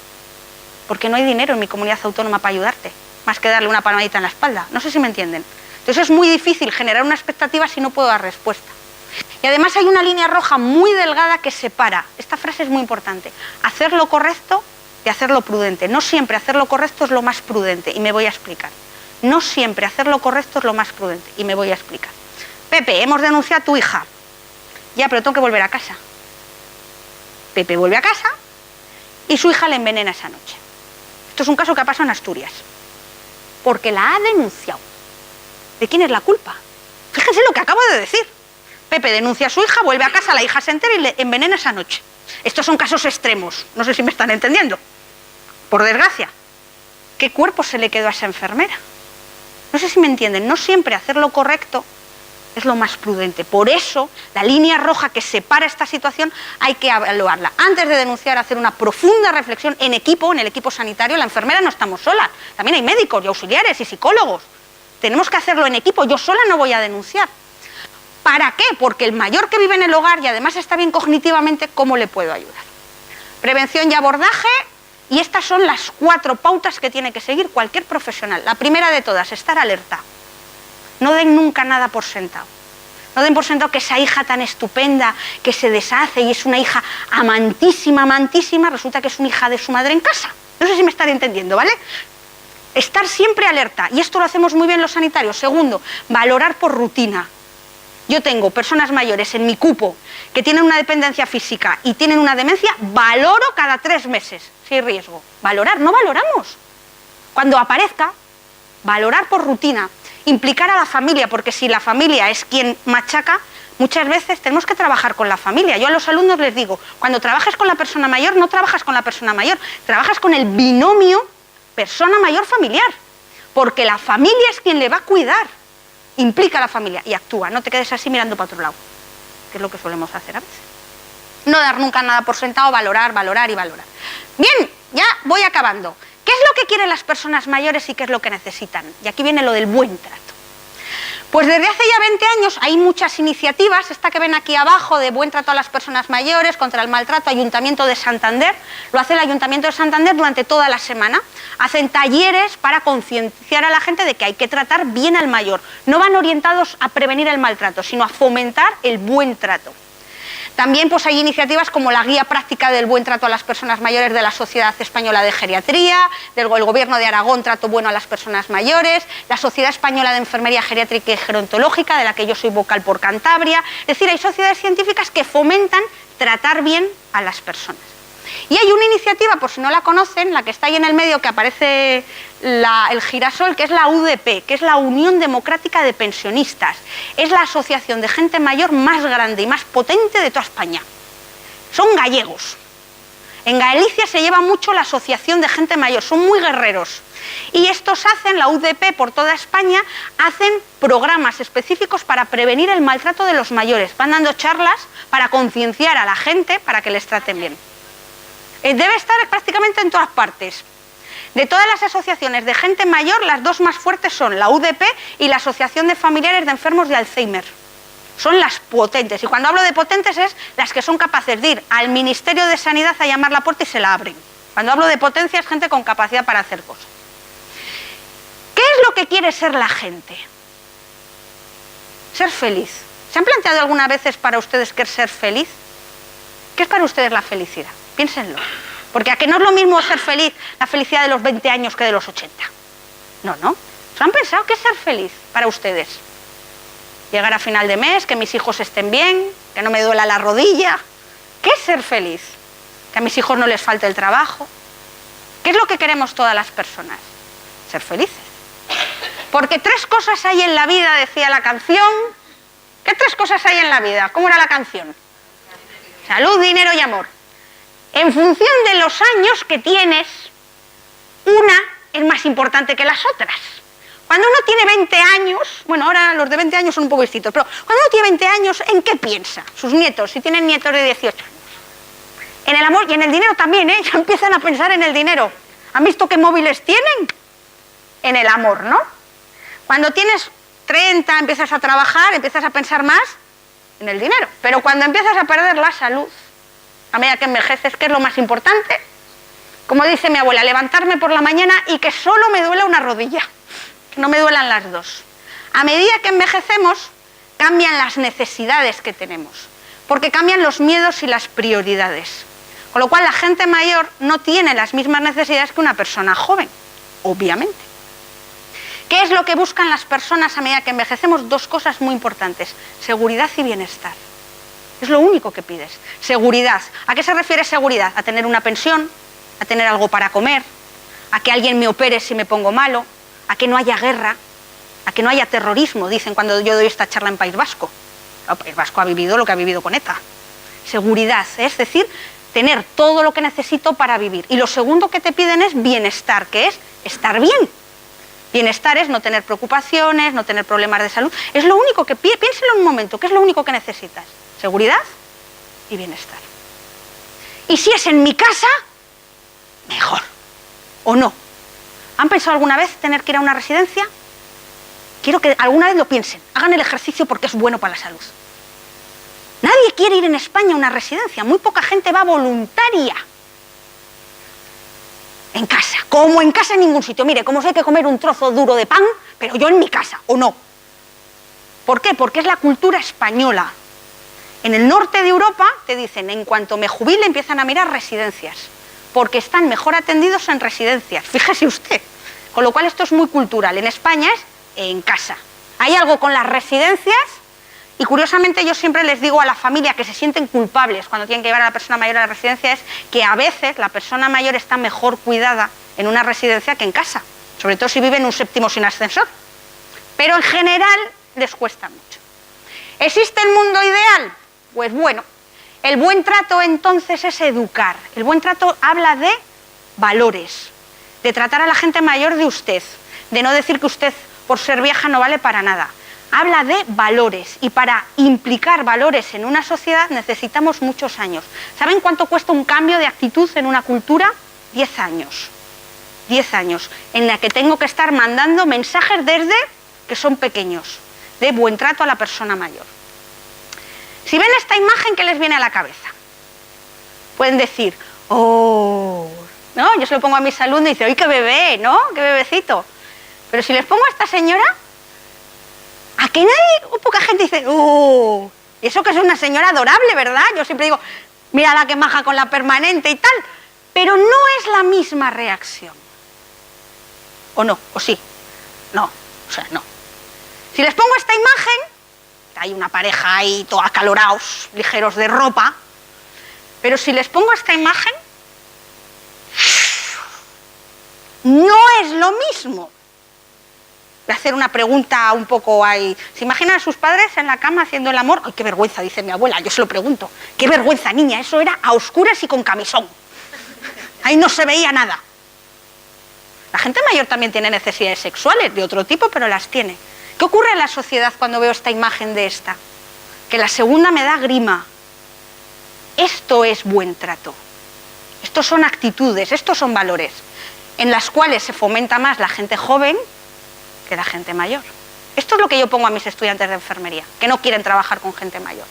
Speaker 2: Porque no hay dinero en mi comunidad autónoma para ayudarte, más que darle una palmadita en la espalda. No sé si me entienden. Entonces es muy difícil generar una expectativa si no puedo dar respuesta. Y además hay una línea roja muy delgada que separa, esta frase es muy importante, hacer lo correcto de hacer lo prudente. No siempre hacer lo correcto es lo más prudente, y me voy a explicar. No siempre hacer lo correcto es lo más prudente, y me voy a explicar. Pepe, hemos denunciado a tu hija. Ya, pero tengo que volver a casa. Pepe vuelve a casa y su hija le envenena esa noche. Esto es un caso que ha pasado en Asturias, porque la ha denunciado. ¿De quién es la culpa? Fíjense lo que acabo de decir. Pepe denuncia a su hija, vuelve a casa, la hija se entera y le envenena esa noche. Estos son casos extremos, no sé si me están entendiendo. Por desgracia, ¿qué cuerpo se le quedó a esa enfermera? No sé si me entienden, no siempre hacer lo correcto Es lo más prudente. Por eso, la línea roja que separa esta situación hay que evaluarla. Antes de denunciar, hacer una profunda reflexión en equipo, en el equipo sanitario. La enfermera no estamos solas, también hay médicos y auxiliares y psicólogos. Tenemos que hacerlo en equipo, yo sola no voy a denunciar. ¿Para qué? Porque el mayor que vive en el hogar y además está bien cognitivamente, ¿cómo le puedo ayudar? Prevención y abordaje, y estas son las 4 pautas que tiene que seguir cualquier profesional. La primera de todas, estar alerta. No den nunca nada por sentado. No den por sentado que esa hija tan estupenda, que se deshace y es una hija amantísima, amantísima, resulta que es una hija de su madre en casa. No sé si me están entendiendo, ¿vale? Estar siempre alerta, y esto lo hacemos muy bien los sanitarios. Segundo, valorar por rutina. Yo tengo personas mayores en mi cupo que tienen una dependencia física y tienen una demencia, valoro cada 3 meses, si hay riesgo. Valorar, no valoramos. Cuando aparezca, valorar por rutina. Implicar a la familia, porque si la familia es quien machaca, muchas veces tenemos que trabajar con la familia. Yo a los alumnos les digo, cuando trabajes con la persona mayor, no trabajas con la persona mayor, trabajas con el binomio persona mayor familiar, porque la familia es quien le va a cuidar. Implica a la familia y actúa, no te quedes así mirando para otro lado, que es lo que solemos hacer a veces. No dar nunca nada por sentado, valorar, valorar y valorar. Bien, ya voy acabando. ¿Qué es lo que quieren las personas mayores y qué es lo que necesitan? Y aquí viene lo del buen trato. Pues desde hace ya 20 años hay muchas iniciativas, esta que ven aquí abajo de buen trato a las personas mayores, contra el maltrato, Ayuntamiento de Santander, lo hace el Ayuntamiento de Santander durante toda la semana. Hacen talleres para concienciar a la gente de que hay que tratar bien al mayor. No van orientados a prevenir el maltrato, sino a fomentar el buen trato. También pues, hay iniciativas como la Guía Práctica del Buen Trato a las Personas Mayores de la Sociedad Española de Geriatría, del Gobierno de Aragón, Trato Bueno a las Personas Mayores, la Sociedad Española de Enfermería Geriátrica y Gerontológica, de la que yo soy vocal por Cantabria. Es decir, hay sociedades científicas que fomentan tratar bien a las personas. Y hay una iniciativa, por si no la conocen, la que está ahí en el medio, que aparece el girasol, que es la UDP, que es la Unión Democrática de Pensionistas. Es la asociación de gente mayor más grande y más potente de toda España. Son gallegos. En Galicia se lleva mucho la asociación de gente mayor, son muy guerreros. Y estos hacen, la UDP por toda España, hacen programas específicos para prevenir el maltrato de los mayores. Van dando charlas para concienciar a la gente para que les traten bien. Debe estar prácticamente en todas partes. De todas las asociaciones de gente mayor, las 2 más fuertes son la UDP y la Asociación de Familiares de Enfermos de Alzheimer. Son las potentes, y cuando hablo de potentes es las que son capaces de ir al Ministerio de Sanidad a llamar la puerta y se la abren. Cuando hablo de potencia es gente con capacidad para hacer cosas. ¿Qué es lo que quiere ser la gente? Ser feliz. ¿Se han planteado algunas veces para ustedes qué es ser feliz? ¿Qué es para ustedes la felicidad? Piénsenlo, porque a que no es lo mismo ser feliz, la felicidad de los 20 años que de los 80. No, no. ¿Se han pensado qué es ser feliz para ustedes? Llegar a final de mes, que mis hijos estén bien, que no me duela la rodilla. ¿Qué es ser feliz? Que a mis hijos no les falte el trabajo. ¿Qué es lo que queremos todas las personas? Ser felices. Porque 3 cosas hay en la vida, decía la canción. ¿Qué 3 cosas hay en la vida? ¿Cómo era la canción? Salud, dinero y amor. En función de los años que tienes, una es más importante que las otras. Cuando uno tiene 20 años, bueno, ahora los de 20 años son un poco distintos, pero cuando uno tiene 20 años, ¿en qué piensa? Sus nietos, si tienen nietos de 18 años. En el amor y en el dinero también, ¿eh? Ya empiezan a pensar en el dinero. ¿Han visto qué móviles tienen? En el amor, ¿no? Cuando tienes 30, empiezas a trabajar, empiezas a pensar más en el dinero. Pero cuando empiezas a perder la salud, a medida que envejeces, ¿qué es lo más importante? Como dice mi abuela, levantarme por la mañana y que solo me duela una rodilla, que no me duelan las 2. A medida que envejecemos, cambian las necesidades que tenemos, porque cambian los miedos y las prioridades. Con lo cual, la gente mayor no tiene las mismas necesidades que una persona joven, obviamente. ¿Qué es lo que buscan las personas a medida que envejecemos? 2 cosas muy importantes: seguridad y bienestar. Es lo único que pides. Seguridad. ¿A qué se refiere seguridad? A tener una pensión, a tener algo para comer, a que alguien me opere si me pongo malo, a que no haya guerra, a que no haya terrorismo, dicen cuando yo doy esta charla en País Vasco. El País Vasco ha vivido lo que ha vivido con ETA. Seguridad, es decir, tener todo lo que necesito para vivir. Y lo segundo que te piden es bienestar, que es estar bien. Bienestar es no tener preocupaciones, no tener problemas de salud. Es lo único que, piénselo un momento, ¿qué es lo único que necesitas? Seguridad y bienestar. Y si es en mi casa, mejor. ¿O no? ¿Han pensado alguna vez tener que ir a una residencia? Quiero que alguna vez lo piensen. Hagan el ejercicio porque es bueno para la salud. Nadie quiere ir en España a una residencia. Muy poca gente va voluntaria. En casa. Como en casa en ningún sitio. Mire, como si hay que comer un trozo duro de pan, pero yo en mi casa, ¿o no? ¿Por qué? Porque es la cultura española. En el norte de Europa te dicen, en cuanto me jubile empiezan a mirar residencias, porque están mejor atendidos en residencias. Fíjese usted. Con lo cual esto es muy cultural. En España es en casa. Hay algo con las residencias y curiosamente yo siempre les digo a la familia que se sienten culpables cuando tienen que llevar a la persona mayor a la residencia es que a veces la persona mayor está mejor cuidada en una residencia que en casa, sobre todo si vive en un séptimo sin ascensor. Pero en general les cuesta mucho. ¿Existe el mundo ideal? Pues bueno, el buen trato entonces es educar. El buen trato habla de valores, de tratar a la gente mayor de usted, de no decir que usted por ser vieja no vale para nada. Habla de valores y para implicar valores en una sociedad necesitamos muchos años. ¿Saben cuánto cuesta un cambio de actitud en una cultura? 10 años. 10 años en la que tengo que estar mandando mensajes desde que son pequeños, de buen trato a la persona mayor. Si ven esta imagen, ¿qué les viene a la cabeza? Pueden decir, oh, ¿no? Yo se lo pongo a mis alumnos y dicen, ¡ay, qué bebé!, ¿no? ¡Qué bebecito! Pero si les pongo a esta señora, ¿a que nadie, o poca gente dice, oh, eso que es una señora adorable, ¿verdad? Yo siempre digo, mira la que maja con la permanente y tal, pero no es la misma reacción. ¿O no? ¿O sí? No, o sea, no. Si les pongo esta imagen, hay una pareja ahí, todos acalorados, ligeros de ropa, pero si les pongo esta imagen, no es lo mismo. De hacer una pregunta un poco ahí. ¿Se imaginan a sus padres en la cama haciendo el amor? ¡Ay, qué vergüenza!, dice mi abuela, yo se lo pregunto. ¡Qué vergüenza, niña! Eso era a oscuras y con camisón. Ahí no se veía nada. La gente mayor también tiene necesidades sexuales, de otro tipo, pero las tiene. ¿Qué ocurre en la sociedad cuando veo esta imagen de esta? Que la segunda me da grima. Esto es buen trato. Estos son actitudes, estos son valores, en las cuales se fomenta más la gente joven que la gente mayor. Esto es lo que yo pongo a mis estudiantes de enfermería, que no quieren trabajar con gente mayor.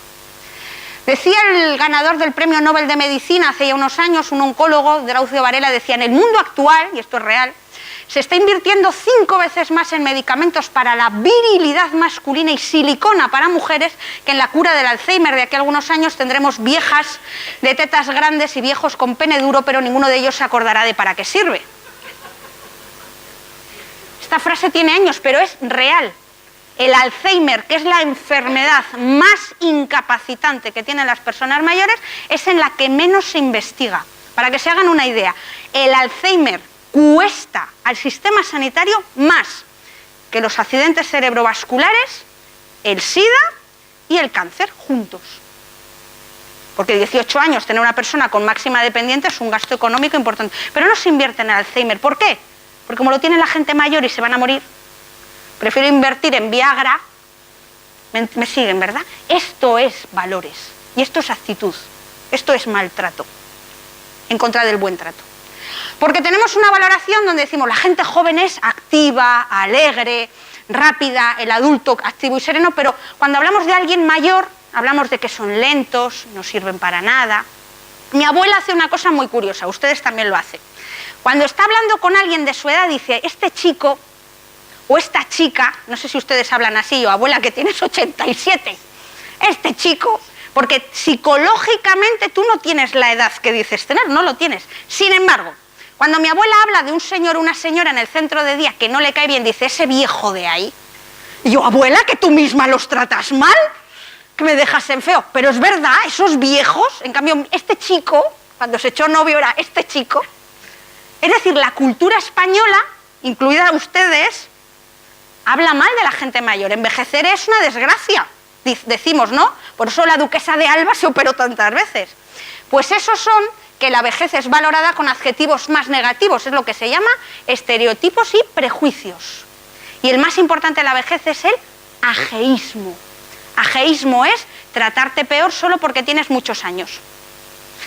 Speaker 2: Decía el ganador del Premio Nobel de Medicina hace ya unos años, un oncólogo, Draucio Varela, decía, en el mundo actual, y esto es real, se está invirtiendo 5 veces más en medicamentos para la virilidad masculina y silicona para mujeres que en la cura del Alzheimer. De aquí a algunos años tendremos viejas de tetas grandes y viejos con pene duro, pero ninguno de ellos se acordará de para qué sirve. Esta frase tiene años, pero es real. El Alzheimer, que es la enfermedad más incapacitante que tienen las personas mayores, es en la que menos se investiga. Para que se hagan una idea, el Alzheimer cuesta al sistema sanitario más que los accidentes cerebrovasculares, el SIDA y el cáncer juntos. Porque 18 años tener una persona con máxima dependiente es un gasto económico importante. Pero no se invierte en el Alzheimer. ¿Por qué? Porque como lo tiene la gente mayor y se van a morir, prefiero invertir en Viagra. ¿Me siguen, verdad? Esto es valores y esto es actitud. Esto es maltrato en contra del buen trato. Porque tenemos una valoración donde decimos la gente joven es activa, alegre, rápida, el adulto activo y sereno, pero cuando hablamos de alguien mayor, hablamos de que son lentos, no sirven para nada. Mi abuela hace una cosa muy curiosa, ustedes también lo hacen. Cuando está hablando con alguien de su edad, dice, este chico o esta chica, no sé si ustedes hablan así, o abuela que tienes 87, este chico, porque psicológicamente tú no tienes la edad que dices tener, no lo tienes. Sin embargo, cuando mi abuela habla de un señor o una señora en el centro de día que no le cae bien, dice, ese viejo de ahí. Y yo, abuela, que tú misma los tratas mal, que me dejas en feo. Pero es verdad, esos viejos, en cambio, este chico, cuando se echó novio era este chico. Es decir, la cultura española, incluida ustedes, habla mal de la gente mayor. Envejecer es una desgracia, decimos, ¿no? Por eso la duquesa de Alba se operó tantas veces. Pues esos son que la vejez es valorada con adjetivos más negativos, es lo que se llama estereotipos y prejuicios. Y el más importante de la vejez es el ajeísmo. Ajeísmo es tratarte peor solo porque tienes muchos años.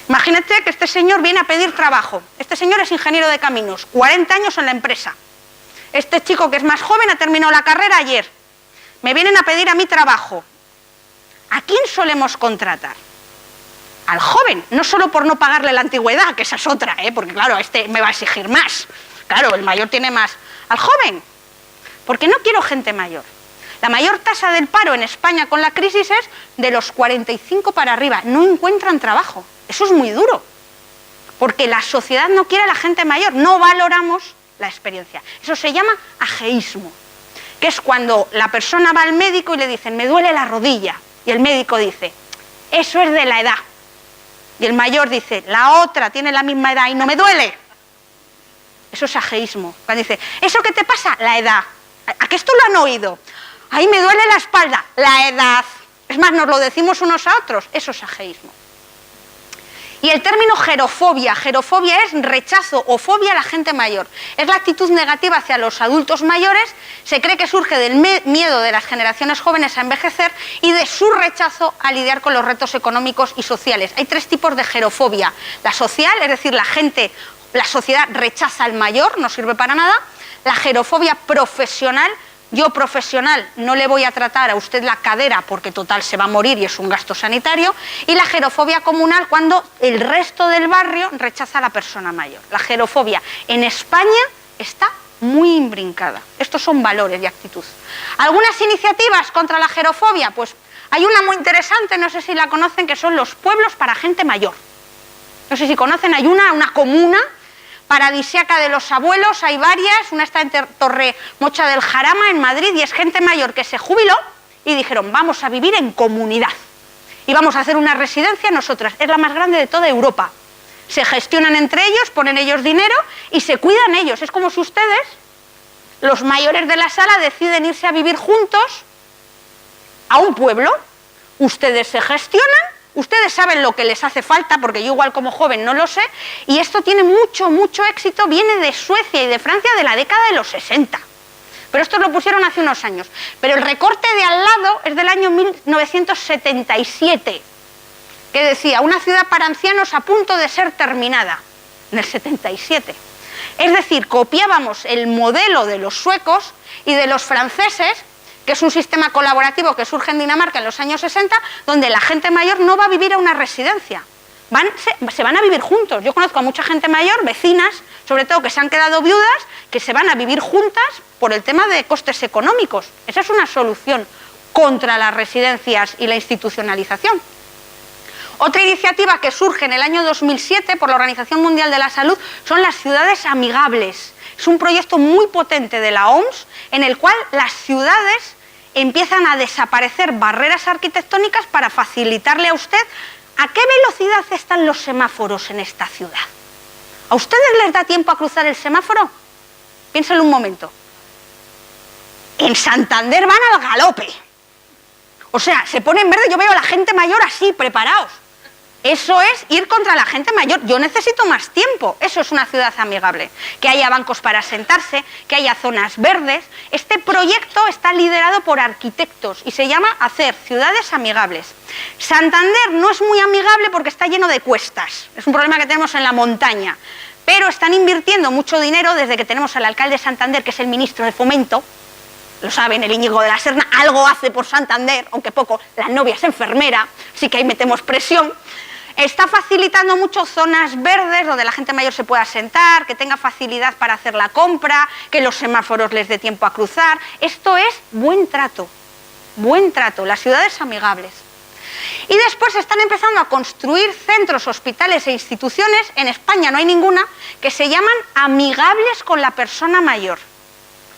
Speaker 2: Imagínate que este señor viene a pedir trabajo. Este señor es ingeniero de caminos, 40 años en la empresa. Este chico que es más joven ha terminado la carrera ayer. Me vienen a pedir a mí trabajo. ¿A quién solemos contratar? Al joven, no solo por no pagarle la antigüedad, que esa es otra, porque claro, este me va a exigir más. Claro, el mayor tiene más. Al joven, porque no quiero gente mayor. La mayor tasa del paro en España con la crisis es de los 45 para arriba. No encuentran trabajo. Eso es muy duro, porque la sociedad no quiere a la gente mayor, no valoramos la experiencia. Eso se llama ajeísmo, que es cuando la persona va al médico y le dicen, me duele la rodilla, y el médico dice, eso es de la edad. Y el mayor dice, la otra tiene la misma edad y no me duele. Eso es ajeísmo. Cuando dice, ¿eso qué te pasa? La edad. ¿A qué esto lo han oído? Ahí me duele la espalda. La edad. Es más, nos lo decimos unos a otros. Eso es ajeísmo. Y el término gerofobia. Gerofobia es rechazo o fobia a la gente mayor. Es la actitud negativa hacia los adultos mayores. Se cree que surge del miedo de las generaciones jóvenes a envejecer y de su rechazo a lidiar con los retos económicos y sociales. Hay 3 tipos de gerofobia. La social, es decir, la sociedad rechaza al mayor, no sirve para nada. La gerofobia profesional. Yo, profesional, no le voy a tratar a usted la cadera porque total se va a morir y es un gasto sanitario. Y la gerofobia comunal, cuando el resto del barrio rechaza a la persona mayor. La gerofobia en España está muy imbrincada. Estos son valores y actitud. ¿Algunas iniciativas contra la gerofobia? Pues hay una muy interesante, no sé si la conocen, que son los pueblos para gente mayor. No sé si conocen, hay una comuna paradisíaca de los abuelos, hay varias, una está en Torre Mocha del Jarama, en Madrid, y es gente mayor que se jubiló y dijeron, vamos a vivir en comunidad y vamos a hacer una residencia nosotras, es la más grande de toda Europa. Se gestionan entre ellos, ponen ellos dinero y se cuidan ellos. Es como si ustedes, los mayores de la sala, deciden irse a vivir juntos a un pueblo. Ustedes se gestionan, ustedes saben lo que les hace falta, porque yo igual como joven no lo sé, y esto tiene mucho, mucho éxito, viene de Suecia y de Francia de la década de los 60. Pero esto lo pusieron hace unos años. Pero el recorte de al lado es del año 1977, que decía, una ciudad para ancianos a punto de ser terminada, en el 77. Es decir, copiábamos el modelo de los suecos y de los franceses, que es un sistema colaborativo que surge en Dinamarca en los años 60, donde la gente mayor no va a vivir a una residencia, se van a vivir juntos. Yo conozco a mucha gente mayor, vecinas, sobre todo que se han quedado viudas, que se van a vivir juntas por el tema de costes económicos. Esa es una solución contra las residencias y la institucionalización. Otra iniciativa que surge en el año 2007 por la Organización Mundial de la Salud son las ciudades amigables. Es un proyecto muy potente de la OMS en el cual las ciudades empiezan a desaparecer barreras arquitectónicas para facilitarle a usted. ¿A qué velocidad están los semáforos en esta ciudad? ¿A ustedes les da tiempo a cruzar el semáforo? Piénsenlo un momento. En Santander van al galope. O sea, se pone en verde, yo veo a la gente mayor así, preparaos. Eso es ir contra la gente mayor. Yo necesito más tiempo. Eso es una ciudad amigable. Que haya bancos para sentarse, que haya zonas verdes. Este proyecto está liderado por arquitectos y se llama Hacer Ciudades Amigables. Santander no es muy amigable porque está lleno de cuestas. Es un problema que tenemos en la montaña. Pero están invirtiendo mucho dinero desde que tenemos al alcalde de Santander, que es el ministro de Fomento. Lo saben, el Íñigo de la Serna, algo hace por Santander, aunque poco. La novia es enfermera, así que ahí metemos presión. Está facilitando mucho zonas verdes donde la gente mayor se pueda sentar, que tenga facilidad para hacer la compra, que los semáforos les dé tiempo a cruzar. Esto es buen trato, las ciudades amigables. Y después están empezando a construir centros, hospitales e instituciones, en España no hay ninguna, que se llaman amigables con la persona mayor.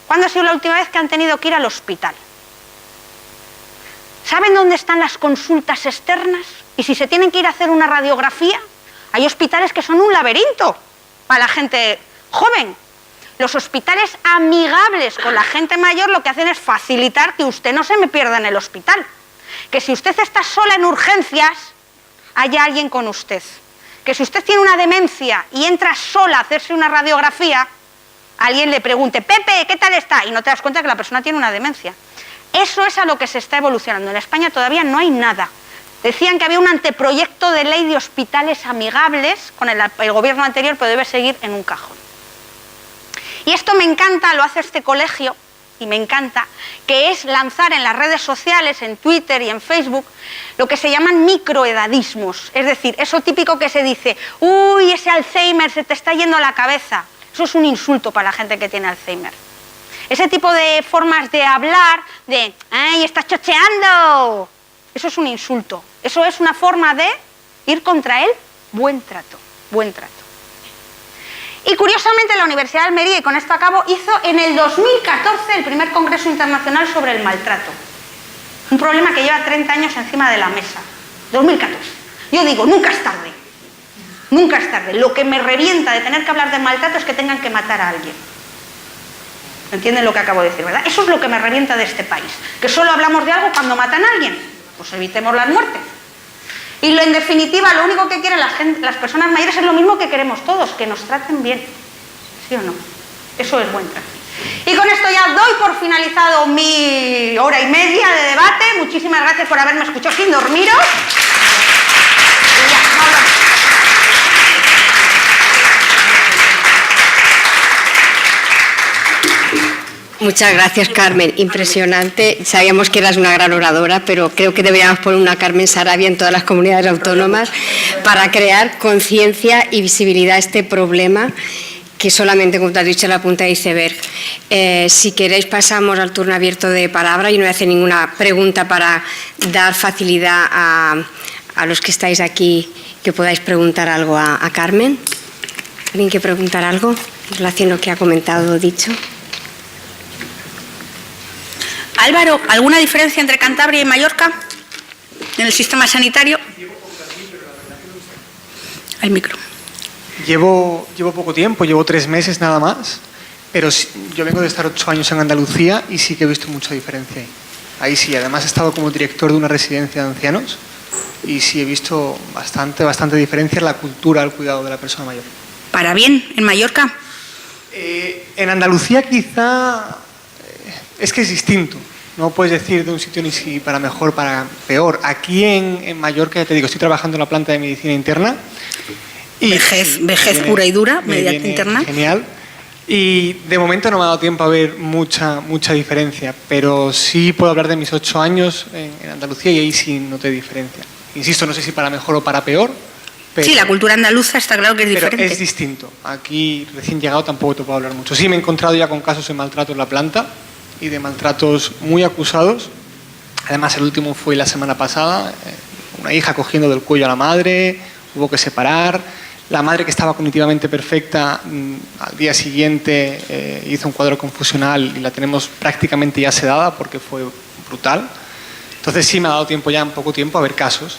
Speaker 2: ¿Cuándo ha sido la última vez que han tenido que ir al hospital? ¿Saben dónde están las consultas externas? Y si se tienen que ir a hacer una radiografía, hay hospitales que son un laberinto para la gente joven. Los hospitales amigables con la gente mayor lo que hacen es facilitar que usted no se me pierda en el hospital. Que si usted está sola en urgencias, haya alguien con usted. Que si usted tiene una demencia y entra sola a hacerse una radiografía, alguien le pregunte, Pepe, ¿qué tal está? Y no te das cuenta que la persona tiene una demencia. Eso es a lo que se está evolucionando. En España todavía no hay nada. Decían que había un anteproyecto de ley de hospitales amigables con el gobierno anterior, pero debe seguir en un cajón. Y esto me encanta, lo hace este colegio, y me encanta, que es lanzar en las redes sociales, en Twitter y en Facebook, lo que se llaman microedadismos. Es decir, eso típico que se dice, uy, ese Alzheimer se te está yendo a la cabeza. Eso es un insulto para la gente que tiene Alzheimer. Ese tipo de formas de hablar, de, ¡ay, estás chocheando! Eso es un insulto. Eso es una forma de ir contra el buen trato, buen trato. Y curiosamente la Universidad de Almería, y con esto acabo, hizo en el 2014 el primer Congreso Internacional sobre el Maltrato. Un problema que lleva 30 años encima de la mesa. 2014. Yo digo, nunca es tarde. Nunca es tarde. Lo que me revienta de tener que hablar del maltrato es que tengan que matar a alguien. ¿Entienden lo que acabo de decir, verdad? Eso es lo que me revienta de este país. Que solo hablamos de algo cuando matan a alguien. Pues evitemos las muertes. Y en definitiva, lo único que quieren las personas mayores es lo mismo que queremos todos, que nos traten bien. ¿Sí o no? Eso es buen trato. Y con esto ya doy por finalizado mi hora y media de debate. Muchísimas gracias por haberme escuchado sin dormiros. Y ya, no hablamos.
Speaker 1: Muchas gracias, Carmen. Impresionante. Sabíamos que eras una gran oradora, pero creo que deberíamos poner una Carmen Sarabia en todas las comunidades autónomas para crear conciencia y visibilidad a este problema que solamente, como te has dicho, la punta de iceberg. Si queréis pasamos al turno abierto de palabra. Yo no voy a hacer ninguna pregunta para dar facilidad a los que estáis aquí que podáis preguntar algo a Carmen. ¿Alguien quiere preguntar algo en relación a lo que ha comentado o dicho?
Speaker 2: Álvaro, ¿alguna diferencia entre Cantabria y Mallorca en el sistema sanitario? Al micro.
Speaker 4: Llevo poco tiempo, llevo 3 meses nada más, pero yo vengo de estar 8 años en Andalucía y sí que he visto mucha diferencia ahí. Ahí sí, además he estado como director de una residencia de ancianos y sí he visto bastante diferencia en la cultura del cuidado de la persona mayor.
Speaker 2: ¿Para bien en Mallorca?
Speaker 4: En Andalucía quizá es que es distinto. No puedes decir de un sitio ni si para mejor, para peor. Aquí en Mallorca, ya te digo, estoy trabajando en la planta de medicina interna. Y
Speaker 2: vejez pura y dura, mediante interna.
Speaker 4: Genial. Y de momento no me ha dado tiempo a ver mucha diferencia, pero sí puedo hablar de mis 8 años en Andalucía y ahí sí noté diferencia. Insisto, no sé si para mejor o para peor. Pero,
Speaker 2: sí, la cultura andaluza está claro que es diferente.
Speaker 4: Pero es distinto. Aquí, recién llegado, tampoco te puedo hablar mucho. Sí, me he encontrado ya con casos de maltrato en la planta y de maltratos muy acusados. Además, el último fue la semana pasada. Una hija cogiendo del cuello a la madre, hubo que separar. La madre, que estaba cognitivamente perfecta, al día siguiente hizo un cuadro confusional y la tenemos prácticamente ya sedada porque fue brutal. Entonces sí me ha dado tiempo ya, en poco tiempo, a ver casos.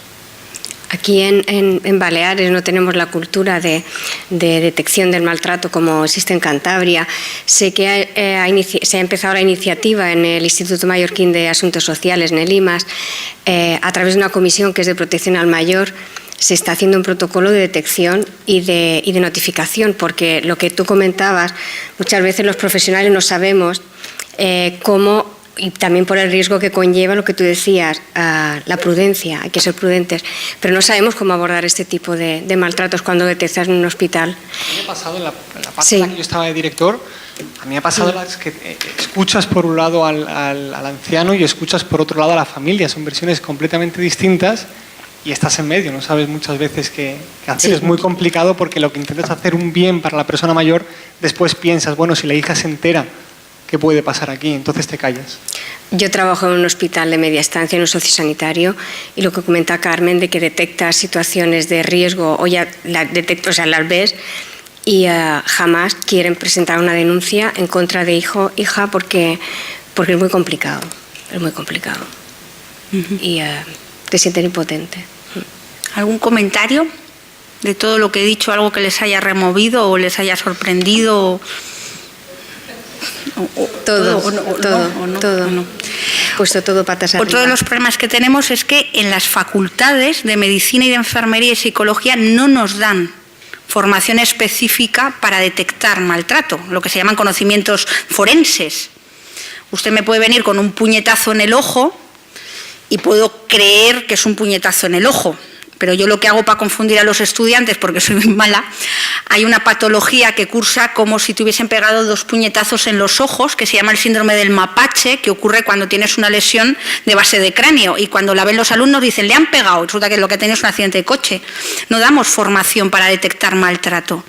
Speaker 1: Aquí en Baleares no tenemos la cultura de detección del maltrato como existe en Cantabria. Sé que se ha empezado la iniciativa en el Instituto Mallorquín de Asuntos Sociales, en el IMAS, a través de una comisión que es de protección al mayor. Se está haciendo un protocolo de detección y de notificación, porque lo que tú comentabas, muchas veces los profesionales no sabemos cómo, y también por el riesgo que conlleva lo que tú decías, la prudencia, hay que ser prudentes, pero no sabemos cómo abordar este tipo de maltratos cuando detectas en un hospital.
Speaker 4: A mí me ha pasado en la parte en la que yo estaba de director, a mí me ha pasado que escuchas por un lado al anciano y escuchas por otro lado a la familia, son versiones completamente distintas. Y estás en medio, no sabes muchas veces qué hacer. Sí. Es muy complicado porque lo que intentas hacer un bien para la persona mayor, después piensas, bueno, si la hija se entera, ¿qué puede pasar aquí? Entonces te callas.
Speaker 1: Yo trabajo en un hospital de media estancia, en un sociosanitario, y lo que comenta Carmen de que detectas situaciones de riesgo o ya las ves y jamás quieren presentar una denuncia en contra de hijo, hija, porque es muy complicado. Es muy complicado. Y te sienten impotente.
Speaker 2: ¿Algún comentario de todo lo que he dicho, algo que les haya removido o les haya sorprendido?
Speaker 1: Todo. Puesto todo patas arriba.
Speaker 2: Otro de los problemas que tenemos es que en las facultades de medicina y de enfermería y psicología no nos dan formación específica para detectar maltrato, lo que se llaman conocimientos forenses. Usted me puede venir con un puñetazo en el ojo y puedo creer que es un puñetazo en el ojo. Pero yo lo que hago para confundir a los estudiantes, porque soy muy mala, hay una patología que cursa como si te hubiesen pegado 2 puñetazos en los ojos, que se llama el síndrome del mapache, que ocurre cuando tienes una lesión de base de cráneo. Y cuando la ven los alumnos dicen, le han pegado, resulta que lo que tienes es un accidente de coche. No damos formación para detectar maltrato.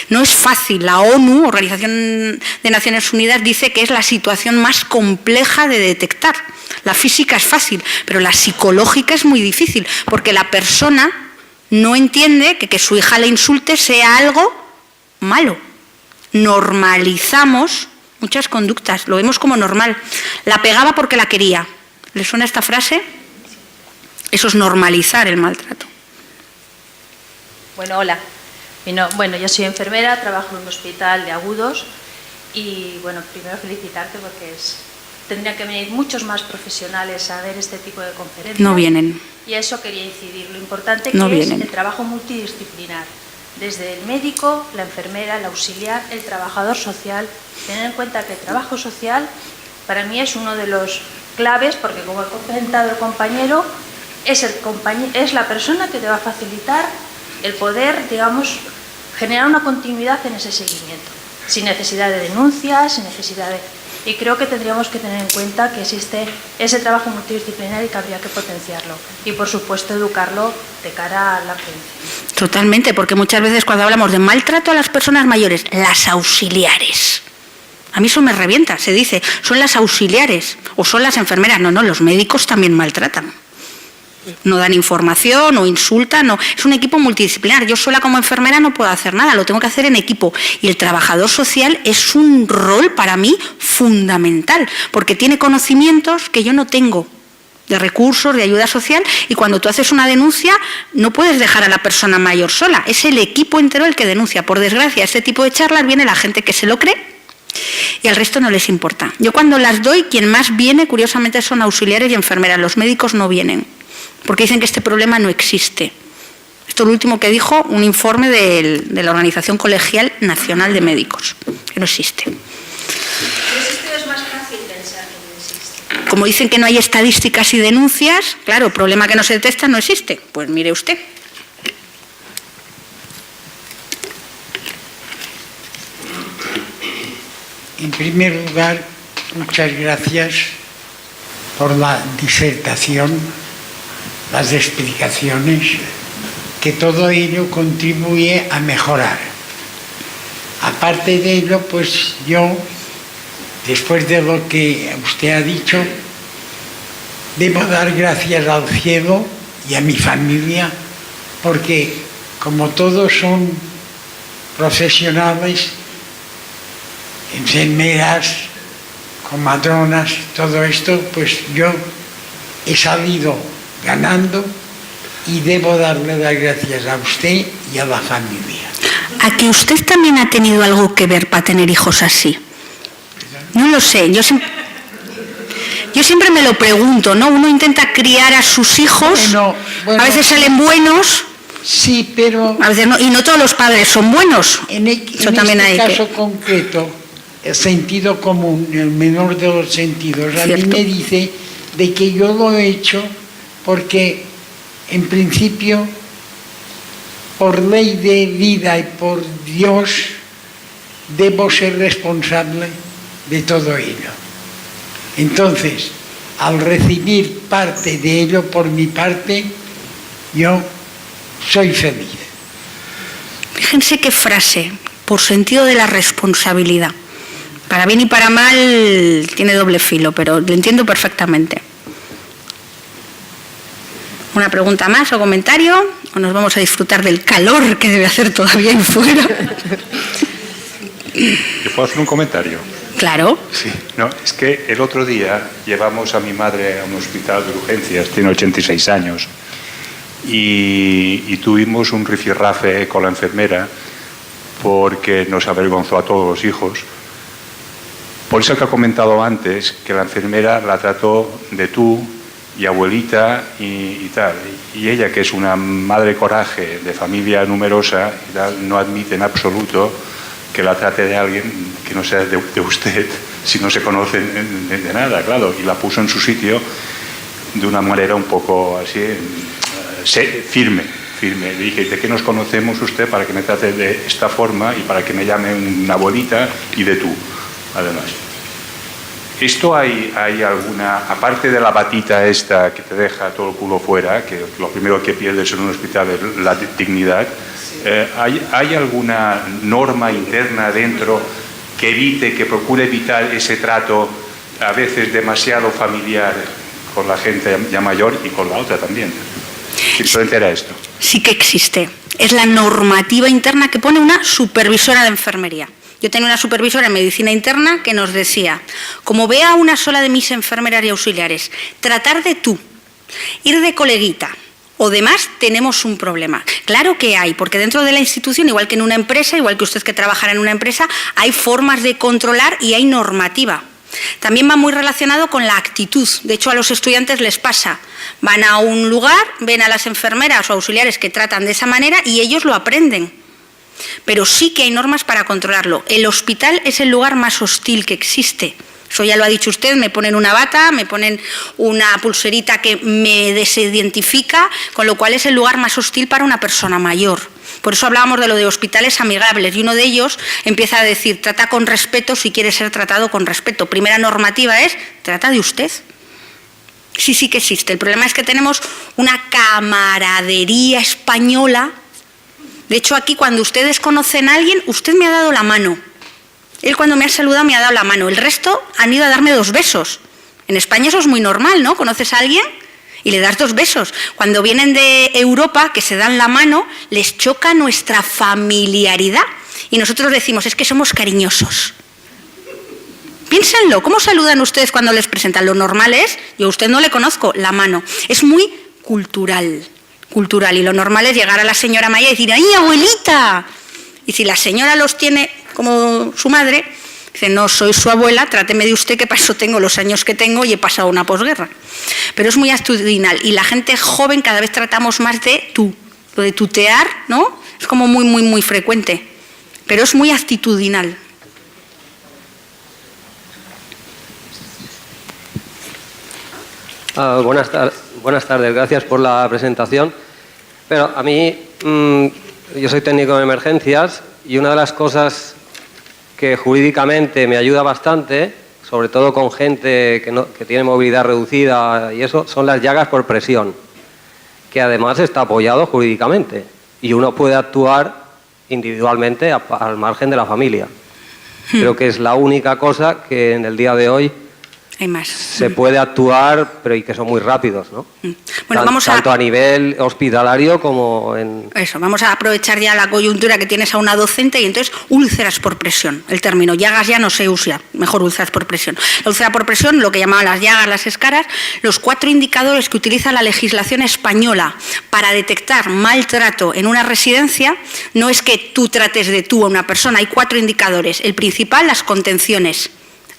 Speaker 2: No es fácil. La ONU, Organización de Naciones Unidas, dice que es la situación más compleja de detectar. La física es fácil, pero la psicológica es muy difícil, porque la persona no entiende que su hija le insulte sea algo malo. Normalizamos muchas conductas, lo vemos como normal. La pegaba porque la quería. ¿Le suena esta frase? Eso es normalizar el maltrato.
Speaker 5: Bueno, hola. Bueno, yo soy enfermera, trabajo en un hospital de agudos y, bueno, primero felicitarte porque tendrían que venir muchos más profesionales a ver este tipo de conferencias.
Speaker 2: No vienen.
Speaker 5: Y a eso quería incidir, lo importante que
Speaker 2: no
Speaker 5: es
Speaker 2: vienen.
Speaker 5: el trabajo multidisciplinar, desde el médico, la enfermera, el auxiliar, el trabajador social. Tener en cuenta que el trabajo social para mí es uno de los claves, porque como ha comentado el compañero, es la persona que te va a facilitar el poder, digamos, generar una continuidad en ese seguimiento, sin necesidad de denuncias, sin necesidad de... Y creo que tendríamos que tener en cuenta que existe ese trabajo multidisciplinar y que habría que potenciarlo. Y, por supuesto, educarlo de cara a la prevención.
Speaker 2: Totalmente, porque muchas veces cuando hablamos de maltrato a las personas mayores, las auxiliares. A mí eso me revienta, se dice, son las auxiliares o son las enfermeras. No, los médicos también maltratan. No dan información o insultan, no. Es un equipo multidisciplinar. Yo sola como enfermera no puedo hacer nada, lo tengo que hacer en equipo. Y el trabajador social es un rol para mí fundamental, porque tiene conocimientos que yo no tengo, de recursos, de ayuda social, y cuando tú haces una denuncia no puedes dejar a la persona mayor sola, es el equipo entero el que denuncia. Por desgracia, a este tipo de charlas viene la gente que se lo cree y al resto no les importa. Yo cuando las doy, quien más viene, curiosamente, son auxiliares y enfermeras. Los médicos no vienen, porque dicen que este problema no existe. Esto es lo último que dijo un informe de la Organización Colegial Nacional de Médicos, que no existe.
Speaker 5: Pero es más fácil pensar que no existe.
Speaker 2: Como dicen que no hay estadísticas y denuncias, claro, el problema que no se detecta no existe. Pues mire usted.
Speaker 6: En primer lugar, muchas gracias por la disertación, las explicaciones, que todo ello contribuye a mejorar. Aparte de ello, pues yo, después de lo que usted ha dicho, debo dar gracias al cielo y a mi familia, porque como todos son profesionales, enfermeras, comadronas, todo esto, pues yo he salido ganando y debo darle las gracias a usted y a la familia.
Speaker 2: ¿A que usted también ha tenido algo que ver para tener hijos así? No lo sé, yo siempre me lo pregunto, ¿no? Uno intenta criar a sus hijos,
Speaker 6: bueno,
Speaker 2: a veces salen buenos,
Speaker 6: sí, pero
Speaker 2: a veces no, y no todos los padres son buenos.
Speaker 6: En este caso concreto, el sentido común, el menor de los sentidos, a mí me dice de que yo lo he hecho porque, en principio, por ley de vida y por Dios, debo ser responsable de todo ello. Entonces, al recibir parte de ello por mi parte, yo soy feliz.
Speaker 2: Fíjense qué frase, por sentido de la responsabilidad. Para bien y para mal tiene doble filo, pero lo entiendo perfectamente. ¿Una pregunta más o comentario? ¿O nos vamos a disfrutar del calor que debe hacer todavía ahí fuera?
Speaker 7: ¿Yo puedo hacer un comentario?
Speaker 2: Claro.
Speaker 7: Sí. No, es que el otro día llevamos a mi madre a un hospital de urgencias, tiene 86 años, y tuvimos un rifirrafe con la enfermera porque nos avergonzó a todos los hijos. Por eso que ha comentado antes, que la enfermera la trató de tú y abuelita y tal. Y ella, que es una madre coraje de familia numerosa y tal, no admite en absoluto que la trate de alguien que no sea de usted, si no se conocen de nada, claro. Y la puso en su sitio de una manera un poco así, firme. Le dije, ¿de qué nos conocemos usted para que me trate de esta forma y para que me llame una abuelita y de tú, además? ¿Esto hay alguna, aparte de la batita esta que te deja todo el culo fuera, que lo primero que pierdes en un hospital es la dignidad, ¿hay alguna norma interna dentro que evite, que procure evitar ese trato a veces demasiado familiar con la gente ya mayor y con la otra también? Simplemente era esto.
Speaker 2: Sí que existe. Es la normativa interna que pone una supervisora de enfermería. Yo tenía una supervisora en medicina interna que nos decía, como vea a una sola de mis enfermeras y auxiliares tratar de tú, ir de coleguita o demás, tenemos un problema. Claro que hay, porque dentro de la institución, igual que en una empresa, igual que usted que trabajara en una empresa, hay formas de controlar y hay normativa. También va muy relacionado con la actitud. De hecho, a los estudiantes les pasa. Van a un lugar, ven a las enfermeras o auxiliares que tratan de esa manera y ellos lo aprenden. Pero sí que hay normas para controlarlo. El hospital es el lugar más hostil que existe. Eso ya lo ha dicho usted, me ponen una bata, me ponen una pulserita que me desidentifica, con lo cual es el lugar más hostil para una persona mayor. Por eso hablábamos de lo de hospitales amigables y uno de ellos empieza a decir, trata con respeto si quiere ser tratado con respeto. Primera normativa es, trata de usted. Sí que existe. El problema es que tenemos una camaradería española. De hecho, aquí cuando ustedes conocen a alguien, usted me ha dado la mano. Él cuando me ha saludado me ha dado la mano. El resto han ido a darme 2 besos. En España eso es muy normal, ¿no? Conoces a alguien y le das 2 besos. Cuando vienen de Europa, que se dan la mano, les choca nuestra familiaridad. Y nosotros decimos, es que somos cariñosos. Piénsenlo, ¿cómo saludan ustedes cuando les presentan? Lo normal es, yo a usted no le conozco, la mano. Es muy cultural. Y lo normal es llegar a la señora Maya y decir, ¡ay, abuelita! Y si la señora los tiene como su madre, dice, no, soy su abuela, tráteme de usted, que para eso tengo los años que tengo y he pasado una posguerra. Pero es muy actitudinal y la gente joven cada vez tratamos más de tú. Lo de tutear, ¿no? Es como muy frecuente, pero es muy actitudinal.
Speaker 8: Buenas tardes, gracias por la presentación. Pero a mí, yo soy técnico en emergencias y una de las cosas que jurídicamente me ayuda bastante, sobre todo con gente que tiene movilidad reducida y eso, son las llagas por presión, que además está apoyado jurídicamente y uno puede actuar individualmente al margen de la familia. Creo que es la única cosa que en el día de hoy
Speaker 2: hay más.
Speaker 8: Se puede actuar, pero y que son muy rápidos, ¿no?
Speaker 2: Bueno,
Speaker 8: tanto a nivel hospitalario como en...
Speaker 2: Eso, vamos a aprovechar ya la coyuntura que tienes a una docente y entonces úlceras por presión. El término llagas ya no se usa, mejor úlceras por presión. La úlcera por presión, lo que llamaban las llagas, las escaras, los 4 indicadores que utiliza la legislación española para detectar maltrato en una residencia, no es que tú trates de tú a una persona, hay 4 indicadores. El principal, las contenciones.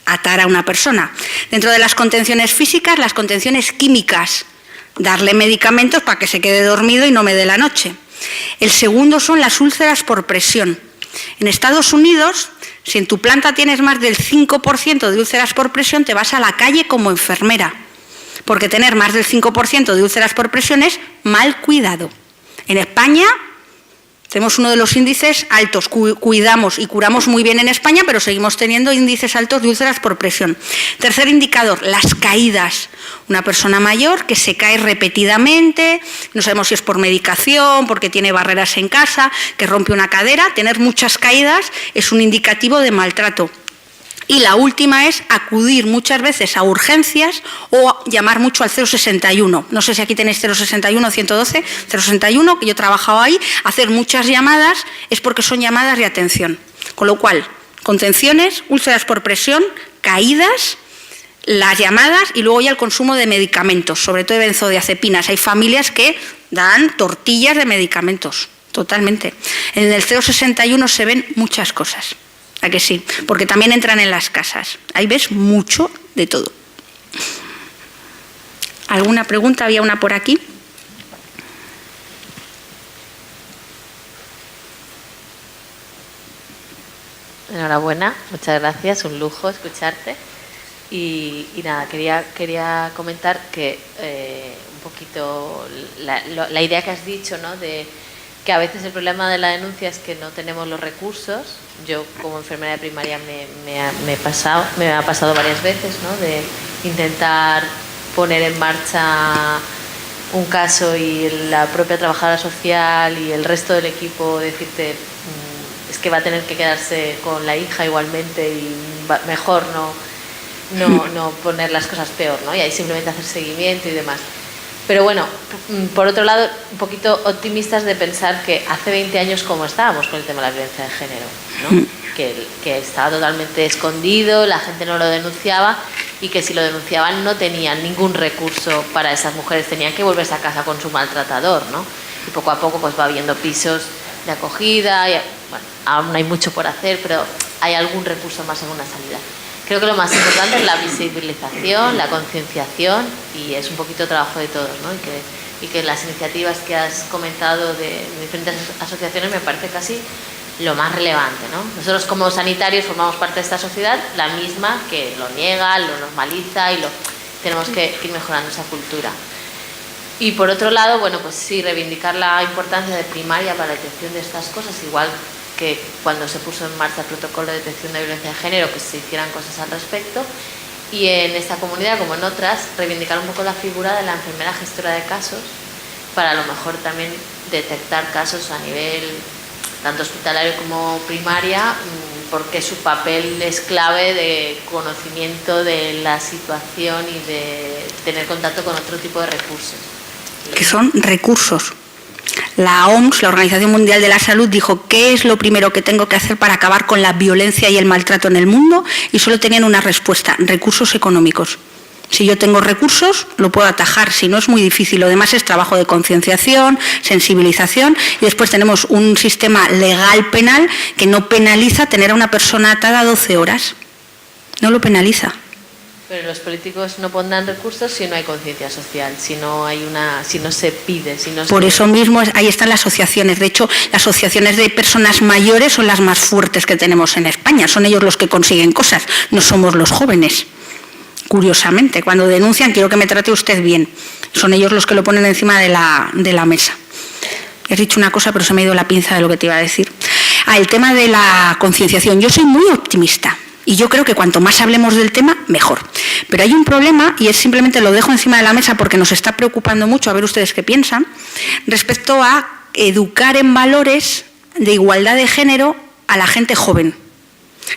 Speaker 2: Atar a una persona. Dentro de las contenciones físicas, las contenciones químicas, darle medicamentos para que se quede dormido y no me dé la noche. El segundo son las úlceras por presión. En Estados Unidos, si en tu planta tienes más del 5% de úlceras por presión, te vas a la calle como enfermera, porque tener más del 5% de úlceras por presión es mal cuidado. En España tenemos uno de los índices altos, cuidamos y curamos muy bien en España, pero seguimos teniendo índices altos de úlceras por presión. Tercer indicador, las caídas. Una persona mayor que se cae repetidamente, no sabemos si es por medicación, porque tiene barreras en casa, que rompe una cadera. Tener muchas caídas es un indicativo de maltrato. Y la última es acudir muchas veces a urgencias o llamar mucho al 061. No sé si aquí tenéis 061 o 112, 061, que yo he trabajado ahí. Hacer muchas llamadas es porque son llamadas de atención. Con lo cual, contenciones, úlceras por presión, caídas, las llamadas y luego ya el consumo de medicamentos, sobre todo de benzodiazepinas. Hay familias que dan tortillas de medicamentos, totalmente. En el 061 se ven muchas cosas. ¿A que sí? Porque también entran en las casas. Ahí ves mucho de todo. ¿Alguna pregunta? Había una por aquí.
Speaker 9: Enhorabuena, muchas gracias, un lujo escucharte. Y nada, quería comentar que un poquito la idea que has dicho, ¿no? De que a veces el problema de la denuncia es que no tenemos los recursos. Yo como enfermera de primaria me ha pasado varias veces, ¿no? De intentar poner en marcha un caso y la propia trabajadora social y el resto del equipo decirte es que va a tener que quedarse con la hija igualmente y mejor no poner las cosas peor, ¿no? Y ahí simplemente hacer seguimiento y demás. Pero bueno, por otro lado, un poquito optimistas de pensar que hace 20 años cómo estábamos con el tema de la violencia de género, ¿no? Que estaba totalmente escondido, la gente no lo denunciaba y que si lo denunciaban no tenían ningún recurso para esas mujeres, tenían que volverse a casa con su maltratador, ¿no? Y poco a poco pues va habiendo pisos de acogida, y, bueno, aún hay mucho por hacer, pero hay algún recurso más en una salida. Creo que lo más importante es la visibilización, la concienciación y es un poquito trabajo de todos, ¿no? Y que las iniciativas que has comentado de diferentes asociaciones me parece casi lo más relevante, ¿no? Nosotros como sanitarios formamos parte de esta sociedad, la misma que lo niega, lo normaliza y tenemos que ir mejorando esa cultura. Y por otro lado, bueno, pues sí, reivindicar la importancia de primaria para la detección de estas cosas, igual que cuando se puso en marcha el protocolo de detección de violencia de género, que se hicieran cosas al respecto. Y en esta comunidad, como en otras, reivindicar un poco la figura de la enfermera gestora de casos, para a lo mejor también detectar casos a nivel tanto hospitalario como primaria, porque su papel es clave de conocimiento de la situación y de tener contacto con otro tipo de recursos.
Speaker 2: Que son recursos. La OMS, la Organización Mundial de la Salud, dijo ¿qué es lo primero que tengo que hacer para acabar con la violencia y el maltrato en el mundo? Y solo tenían una respuesta: recursos económicos. Si yo tengo recursos, lo puedo atajar, si no es muy difícil. Lo demás es trabajo de concienciación, sensibilización, y después tenemos un sistema legal penal que no penaliza tener a una persona atada a 12 horas. No lo penaliza.
Speaker 9: Pero los políticos no pondrán recursos si no hay conciencia social, si no se pide, si no se...
Speaker 2: Por eso mismo ahí están las asociaciones. De hecho, las asociaciones de personas mayores son las más fuertes que tenemos en España. Son ellos los que consiguen cosas, no somos los jóvenes. Curiosamente, cuando denuncian, quiero que me trate usted bien. Son ellos los que lo ponen encima de la mesa. He dicho una cosa, pero se me ha ido la pinza de lo que te iba a decir. El tema de la concienciación. Yo soy muy optimista. Y yo creo que cuanto más hablemos del tema, mejor. Pero hay un problema, y es simplemente lo dejo encima de la mesa porque nos está preocupando mucho, a ver ustedes qué piensan, respecto a educar en valores de igualdad de género a la gente joven.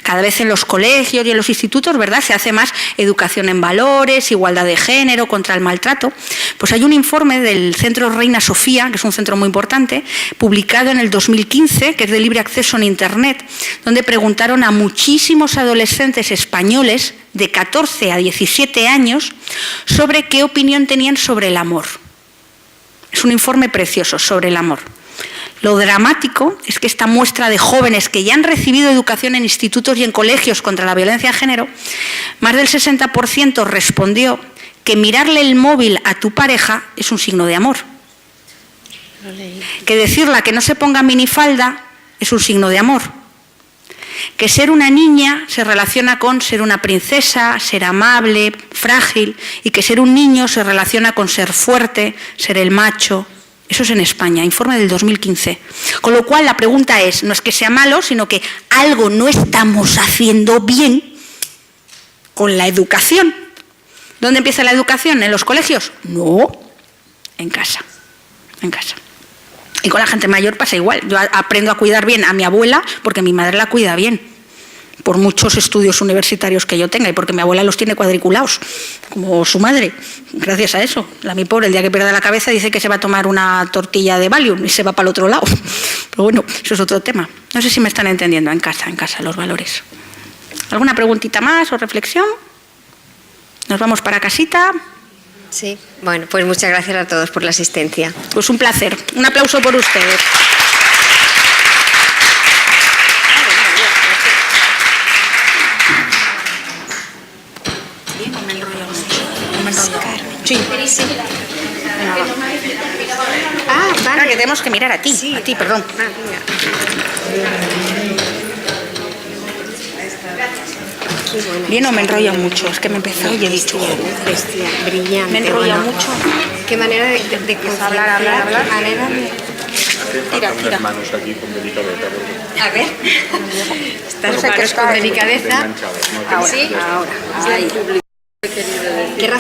Speaker 2: Cada vez en los colegios y en los institutos, ¿verdad?, se hace más educación en valores, igualdad de género, contra el maltrato. Pues hay un informe del Centro Reina Sofía, que es un centro muy importante, publicado en el 2015, que es de libre acceso en Internet, donde preguntaron a muchísimos adolescentes españoles de 14 a 17 años sobre qué opinión tenían sobre el amor. Es un informe precioso sobre el amor. Lo dramático es que esta muestra de jóvenes que ya han recibido educación en institutos y en colegios contra la violencia de género, más del 60% respondió que mirarle el móvil a tu pareja es un signo de amor. Que decirle que no se ponga minifalda es un signo de amor. Que ser una niña se relaciona con ser una princesa, ser amable, frágil, y que ser un niño se relaciona con ser fuerte, ser el macho. Eso es en España, informe del 2015. Con lo cual la pregunta es, no es que sea malo, sino que algo no estamos haciendo bien con la educación. ¿Dónde empieza la educación? ¿En los colegios? No, en casa, en casa. Y con la gente mayor pasa igual. Yo aprendo a cuidar bien a mi abuela porque mi madre la cuida bien, por muchos estudios universitarios que yo tenga y porque mi abuela los tiene cuadriculados, como su madre, gracias a eso. Mi pobre, el día que pierde la cabeza, dice que se va a tomar una tortilla de Valium y se va para el otro lado. Pero bueno, eso es otro tema. No sé si me están entendiendo en casa, los valores. ¿Alguna preguntita más o reflexión? ¿Nos vamos para casita?
Speaker 1: Sí, bueno, pues muchas gracias a todos por la asistencia.
Speaker 2: Pues un placer. Un aplauso por ustedes. Sí. Ah, que tenemos que mirar a ti.
Speaker 1: Sí.
Speaker 2: A ti, perdón. Bien, no me enrolla mucho. Es que me he empezado y he dicho...
Speaker 1: Bestia, brillante.
Speaker 2: Me enrolla
Speaker 1: bueno.
Speaker 2: mucho.
Speaker 1: Qué manera de
Speaker 2: hablar.
Speaker 1: Qué manera de...
Speaker 2: Tira.
Speaker 7: Unas manos aquí con delicadeza.
Speaker 1: A ver. Estas
Speaker 2: Pues hay que
Speaker 1: manos con
Speaker 2: estar
Speaker 1: delicadeza.
Speaker 7: Manchadas, ¿no?
Speaker 1: Sí, ahora. Ahí.